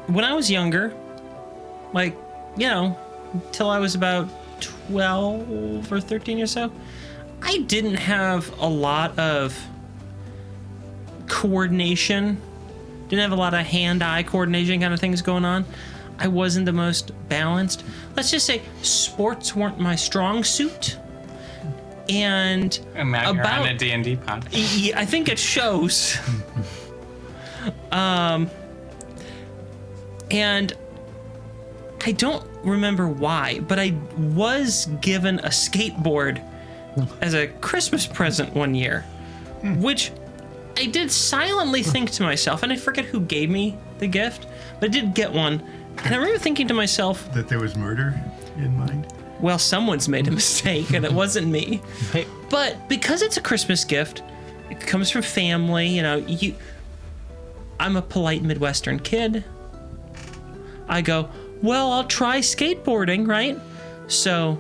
When I was younger, like, you know, till I was about 12 or 13 or so, I didn't have a lot of coordination. Didn't have a lot of hand-eye coordination kind of things going on. I wasn't the most balanced. Let's just say sports weren't my strong suit. And now you're on a D&D podcast. I think it shows. And I don't remember why, but I was given a skateboard as a Christmas present one year, which I did silently think to myself, and I forget who gave me the gift, but I did get one. And I remember thinking to myself, That there was murder in mind? well, someone's made a mistake, and it wasn't me. Hey, But because it's a Christmas gift, it comes from family, you know, I'm a polite Midwestern kid. I go, well, I'll try skateboarding, right? So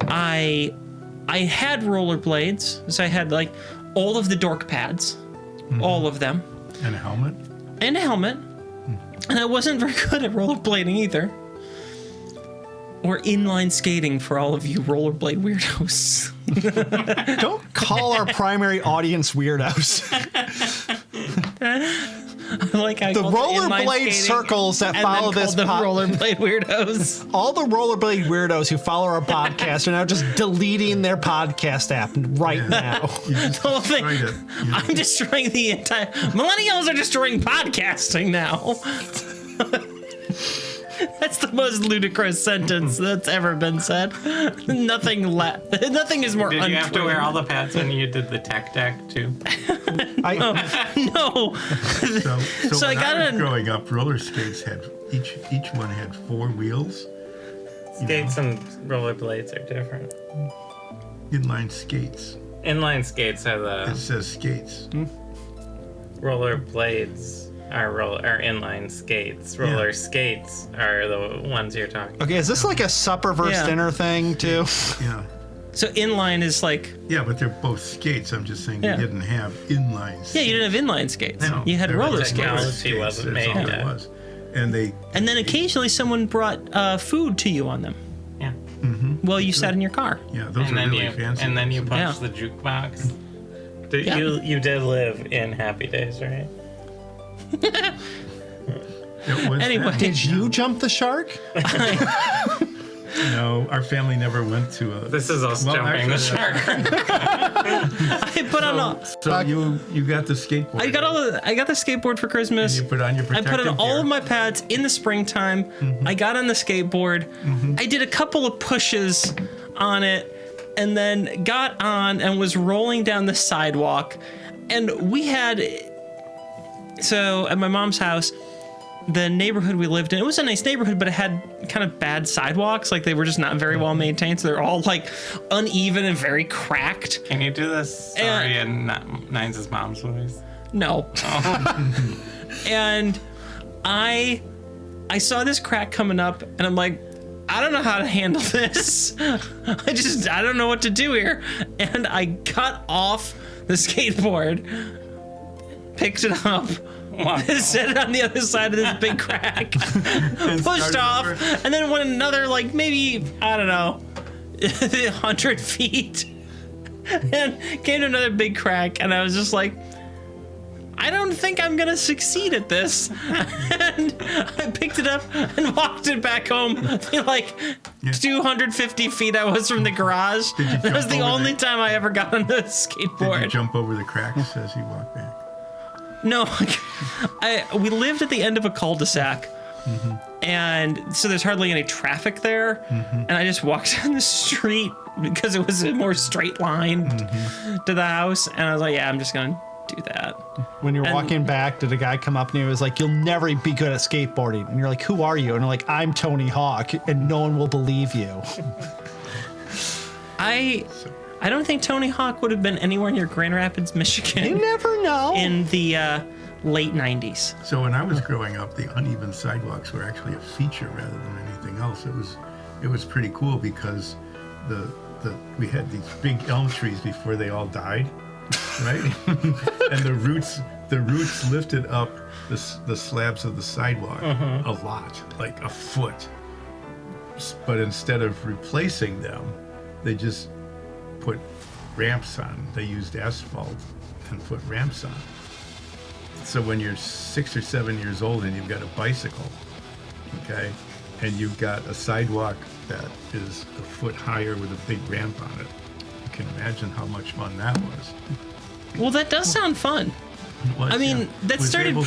I had rollerblades, so I had like all of the dork pads, all of them, And a helmet? and a helmet. And I wasn't very good at rollerblading either. Or inline skating for all of you rollerblade weirdos. don't call our primary audience weirdos. Like I The called it inline rollerblade skating, circles that and follow then this called them pod- rollerblade weirdos. All the rollerblade weirdos who follow our podcast are now just deleting their podcast app right now. You just The whole thing. destroyed it. You- I'm destroying the entire. Millennials are destroying podcasting now. That's the most ludicrous sentence that's ever been said. Nothing Nothing is more Did untrue. you have to wear all the pads when you did the tech deck too? No. So I when got I was an- growing up, roller skates had each one had 4 wheels. Skates and rollerblades are different. Inline skates. Inline skates are It the says skates. rollerblades are inline skates. Roller skates are the ones you're talking. Okay, is this like a supper versus Yeah. dinner thing too? Yeah. So inline is like, Yeah, but they're both skates. I'm just saying Yeah. you didn't have inline skates. yeah, you didn't have inline skates. No, You had there were roller just roller skates. Technology wasn't That's made all yet. it was. And they And then occasionally someone brought food to you on them. Yeah. Well, you sat in your car. yeah, those And are then really you fancy. and then you ones. punch Yeah. the jukebox. Did Yeah. You did live in Happy Days, right? It was Anyway. that. Did you jump the shark? No, our family never went to a. This is us Well, jumping the actually, shark. I put on all. So you got the skateboard. I got the skateboard for Christmas. And you put on your I protective put on all gear. of my pads in the springtime. I got on the skateboard. I did a couple of pushes on it and then got on and was rolling down the sidewalk. And we had, so at my mom's house, the neighborhood we lived in, it was a nice neighborhood, but it had kind of bad sidewalks. Like they were just not very well maintained. So they're all like uneven and very cracked. Can you do this story in Nines' mom's voice? No. And I saw this crack coming up and I'm like, I don't know how to handle this. I don't know what to do here. And I got off the skateboard, picked it up, set it on the other side of this big crack, pushed started off, over. and then went another, like, maybe, I don't know, 100 feet. And came to another big crack, and I was just like, I don't think I'm gonna succeed at this. And I picked it up and walked it back home. Like 250 feet I was from the garage. Did you That was jump the over only the- time I ever got on the Did you skateboard. jump over the cracks as you walked back? No, we lived at the end of a cul-de-sac. And so there's hardly any traffic there. And I just walked down the street because it was a more straight line to the house. And I was like, yeah, I'm just gonna do that. When you're walking back, did a guy come up to you and was like, "You'll never be good at skateboarding"? And you're like, "Who are you?" And they're like, "I'm Tony Hawk," and no one will believe you. I don't think Tony Hawk would have been anywhere near Grand Rapids, Michigan. You never know. In the late 90s. So when I was growing up, the uneven sidewalks were actually a feature rather than anything else. It was pretty cool because we had these big elm trees before they all died, right? And the roots lifted up the slabs of the sidewalk a lot, like a foot. But instead of replacing them, they just put ramps on. They used asphalt and put ramps on. So when you're 6 or 7 years old and you've got a bicycle, okay, and you've got a sidewalk that is a foot higher with a big ramp on it, you can imagine how much fun that was. Well, that does sound fun. Was, I mean, yeah. that Was started able-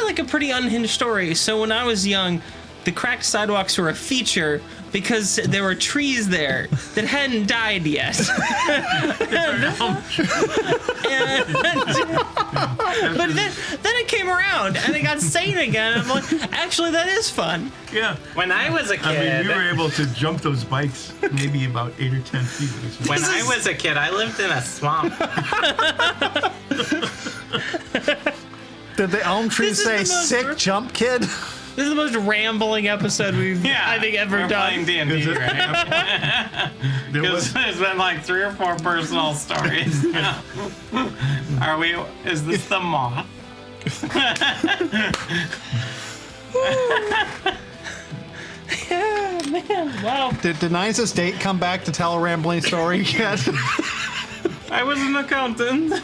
like a pretty unhinged story. So when I was young, the cracked sidewalks were a feature because there were trees there that hadn't died yet. But then it came around and it got sane again. I'm like, actually, that is fun. Yeah. When I was a kid, I mean, we were able to jump those bikes maybe about 8 or 10 feet. when I was a kid, I lived in a swamp. Did the elm tree This is say, the most "Sick jump, kid"? This is the most rambling episode we've, I think, ever we're done. playing D&D, right? Because there's been like 3 or 4 personal stories. Is this the moth? Yeah, man, wow. Did Denies Estate come back to tell a rambling story yet? I was an accountant.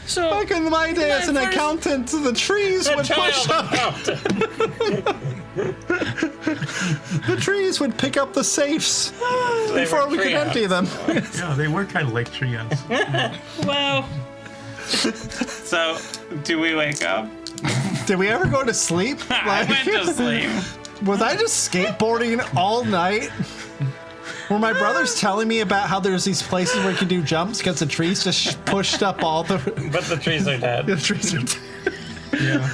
So Back in my day as an first- accountant, the trees would push up. The trees would pick up the safes before we could empty them. Yeah, they were kind of like treants. Wow. So, do we wake up? Did we ever go to sleep? I went to sleep. Was I just skateboarding all night? Were my brothers telling me about how there's these places where you can do jumps because the trees just pushed up all the... But the trees are dead. The trees are dead. Yeah.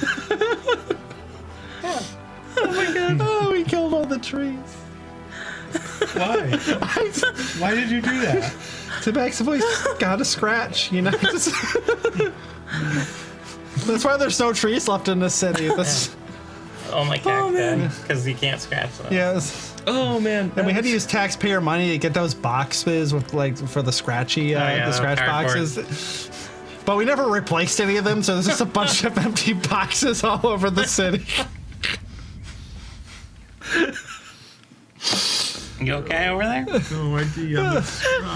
Oh my god. Oh, we killed all the trees. Why? Why did you do that? To maximally got a scratch, you know? That's why there's no trees left in the city. That's... Only cacti, because you can't scratch them. Yes. Oh man. And we had to use taxpayer money to get those boxes with for the scratchy, the scratch cardboard. boxes. But we never replaced any of them, so there's just a bunch of empty boxes all over the city. You okay over there? No idea.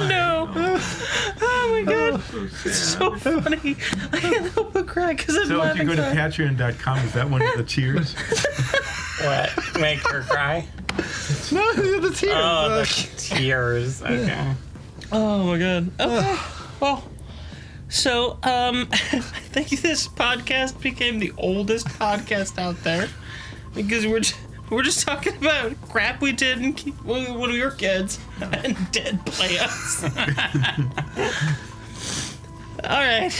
No. Oh my god. It's so funny. I can't help but cry because I'm So if you laughing. go to patreon.com, is that one of the tiers? What? Make her cry? No, the tears. Oh, the tears. Okay. Oh my god. Okay. Well, so I think this podcast became the oldest podcast out there because we're just talking about crap we did when we were kids and dead players. All right.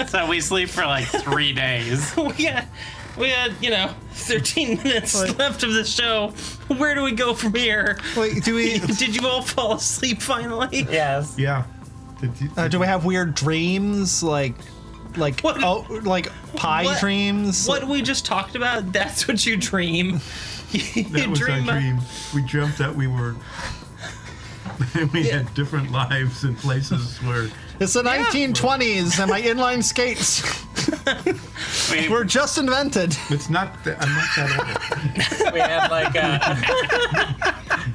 So we sleep for like 3 days. We had 13 minutes left of the show. Where do we go from here? Wait, do we? Did you all fall asleep finally? Yes. Yeah. Do we have weird dreams like What? pie What? dreams? What we just talked about, that's what you dream. That was our dream. We dreamt that we had different lives in places where... It's the 1920s and my inline skates were just invented. It's not that... I'm not that old. We had like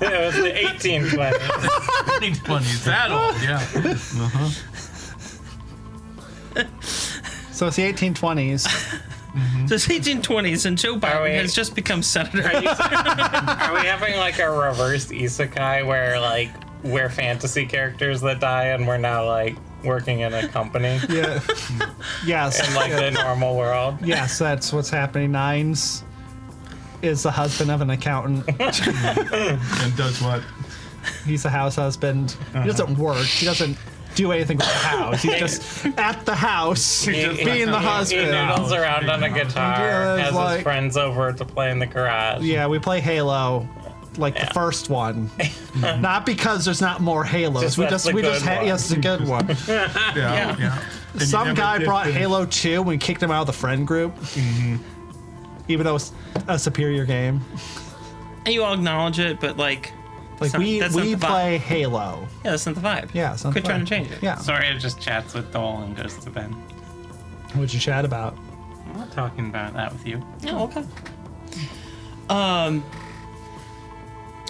it was the 1820s. 1920s. That old, yeah. Uh-huh. So it's the 1820s. So it's 1820s, and Joe Biden has just become senator. Are we having like a reverse isekai where like we're fantasy characters that die and we're now like working in a company Yeah. Yes. in like the normal world? Yes, that's what's happening. Nines is the husband of an accountant. And does what? He's a house husband. He doesn't work. He doesn't do anything with the house. He's just at the house, being the husband. He noodles around on a guitar, Yeah, it's has like- his friends over to play in the garage. Yeah, we play Halo, like the first one. Not because there's not more Halos. Just that's the good one. Yes, it's a good one. Yeah. And you Some never guy did brought finish- Halo 2 and kicked him out of the friend group. Even though it's a superior game. And you all acknowledge it, but like Like not- we that's not we the vibe. play Halo. Yeah, that's not the vibe. Yeah, it's not Quit the trying vibe. to change it. Yeah. Soria just chats with Dole and goes to bed. What'd you chat about? I'm not talking about that with you. Oh, okay.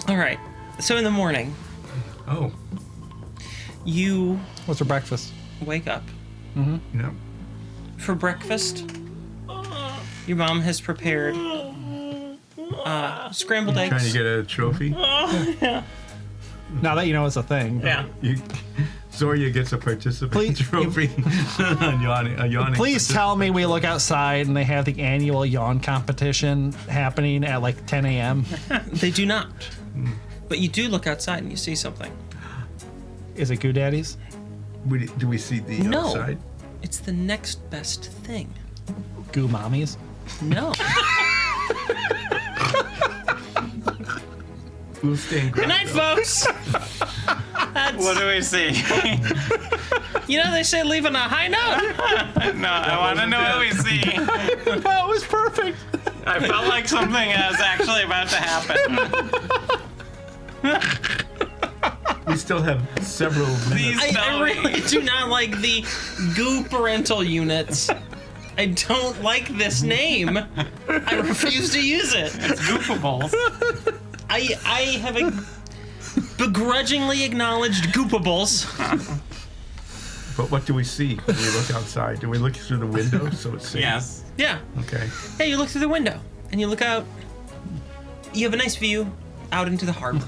All right. So in the morning, Oh, you What's for breakfast? wake up. yeah. For breakfast, your mom has prepared scrambled Trying to eggs. get a trophy. Now that you know it's a thing. Yeah. Zoria gets a participant Please- trophy. A yawning Please tell me we look outside and they have the annual yawn competition happening at like 10 a.m. They do not. But you do look outside and you see something. Is it Goo Daddies? Do we see the No. outside? It's the next best thing. Goo Mommies? No. We'll stay in Good night, folks. That's, What do we see? you know, they say leave on a high note. No, I want to know what we see. That was perfect. I felt like something was actually about to happen. We still have several minutes. I really do not like the goo parental units. I don't like this name. I refuse to use it. It's Goofables. I have begrudgingly acknowledged goopables. But what do we see when we look outside? Do we look through the window so it's safe? Yes. Yeah. Okay. Hey, you look through the window and you look out. You have a nice view out into the harbor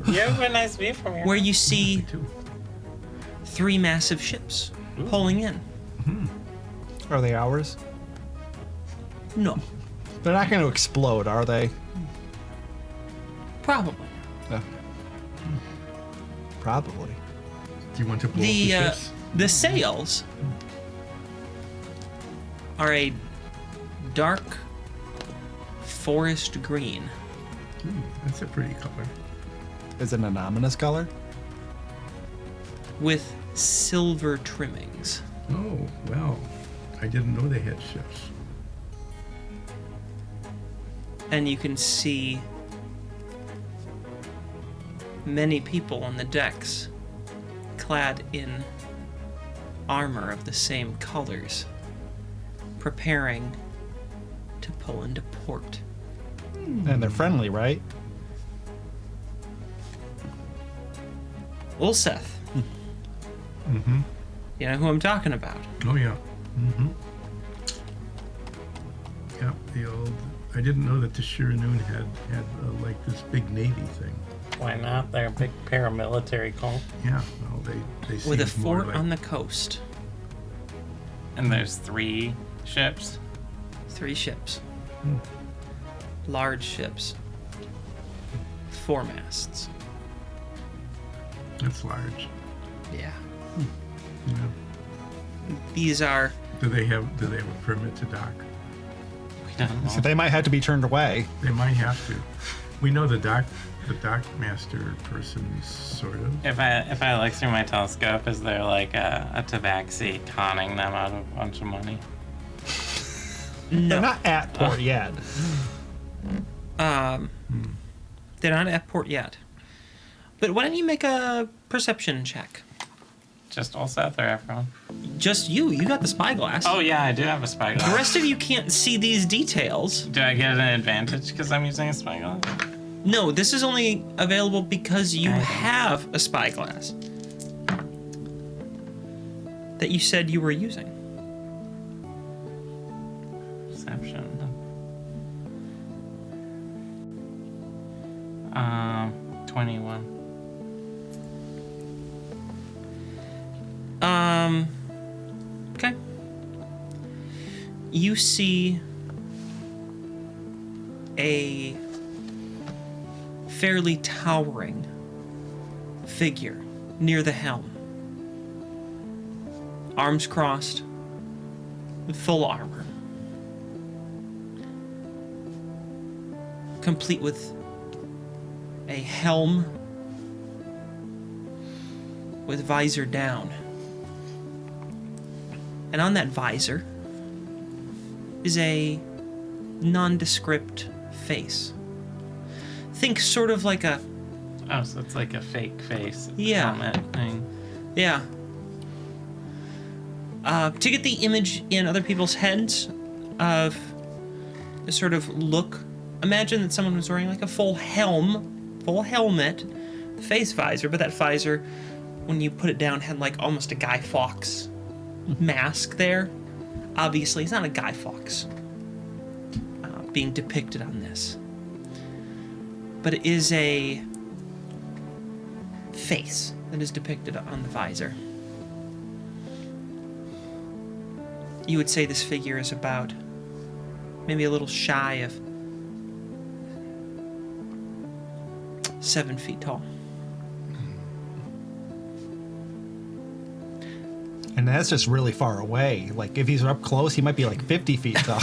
You have a nice view from here. where you see Two. 3 massive ships pulling in. Are they ours? No, They're not going to explode, are they? probably. Probably. Do you want to blow up the ships? The sails are a dark forest green. That's a pretty color. Is it an ominous color? With silver trimmings. Oh, well. I didn't know they had ships. And you can see many people on the decks clad in armor of the same colors, preparing to pull into port. And they're friendly, right? Ulseth. Mm-hmm. You know who I'm talking about. Oh, yeah. Mm-hmm. Yeah, the old... I didn't know that the Shiranoon had like this big navy thing. Why not? They're a big paramilitary cult. Yeah, well, they With a seemed more fort like... on the coast. And there's 3 ships. 3 ships. Large ships. 4 masts. That's large. Yeah. Yeah. These are Do they have a permit to dock? We don't know. So they might have to be turned away. They might have to. We know the dock master person, sort of. If I look through my telescope, is there like a tabaxi conning them out of a bunch of money? They're not at port yet. they're not at port yet. But why don't you make a perception check? Just Ulseth or everyone? Just you. You got the spyglass. Oh yeah, I do have a The spyglass. rest of you can't see these details. Do I get an advantage because I'm using a spyglass? No, this is only available because you Okay. have a spyglass that you said you were using. Perception. 21. Okay. You see a fairly towering figure near the helm. Arms crossed, with full armor. Complete with a helm with visor down. And on that visor is a nondescript face. Think sort of like a... Oh, so it's like a fake face. Yeah. Helmet thing. Yeah. To get the image in other people's heads of a sort of look, imagine that someone was wearing like a full helmet, the face visor, but that visor, when you put it down, had like almost a Guy Fawkes mask there. Obviously, it's not a Guy Fawkes being depicted on this, but it is a face that is depicted on the visor. You would say this figure is about maybe a little shy of 7 feet tall. And that's just really far away. Like, if he's up close, he might be like 50 feet tall.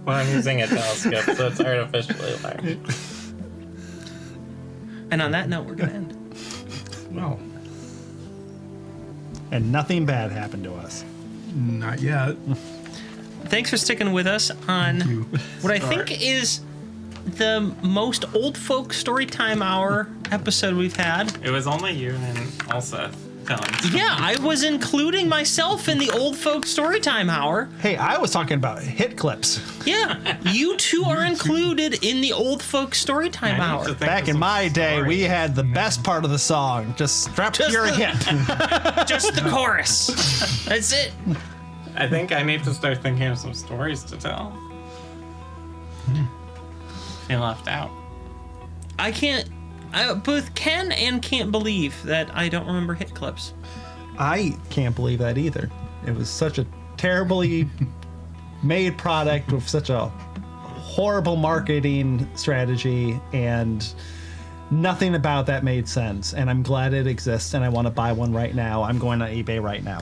Well, I'm using a telescope, so it's artificially large. And on that note, we're going to end. Well, And nothing bad happened to us. not yet. Thanks for sticking with us on You what I start. think is the most old folk storytime hour episode we've had. It was only you and Elsa telling. Yeah, I was including myself in the old folk storytime hour. Hey, I was talking about hit clips. Yeah, you two are included in the old folk storytime hour. Back in my day, we had the best part of the song. Just strap to Just your the- hip. Just the chorus. That's it. I think I need to start thinking of some stories to tell. Feel left out. I both can and can't believe that I don't remember hit clips. I can't believe that either. It was such a terribly made product with such a horrible marketing strategy, and nothing about that made sense. And I'm glad it exists, and I want to buy one right now. I'm going on eBay right now.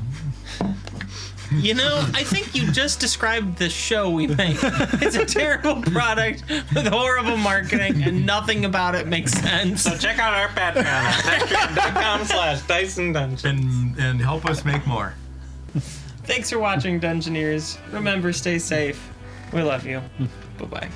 You know, I think you just described the show we make. It's a terrible product with horrible marketing, and nothing about it makes sense. So check out our Patreon at patreon.com/Dyson Dungeons. And help us make more. Thanks for watching, Dungeoneers. Remember, stay safe. We love you. Bye-bye.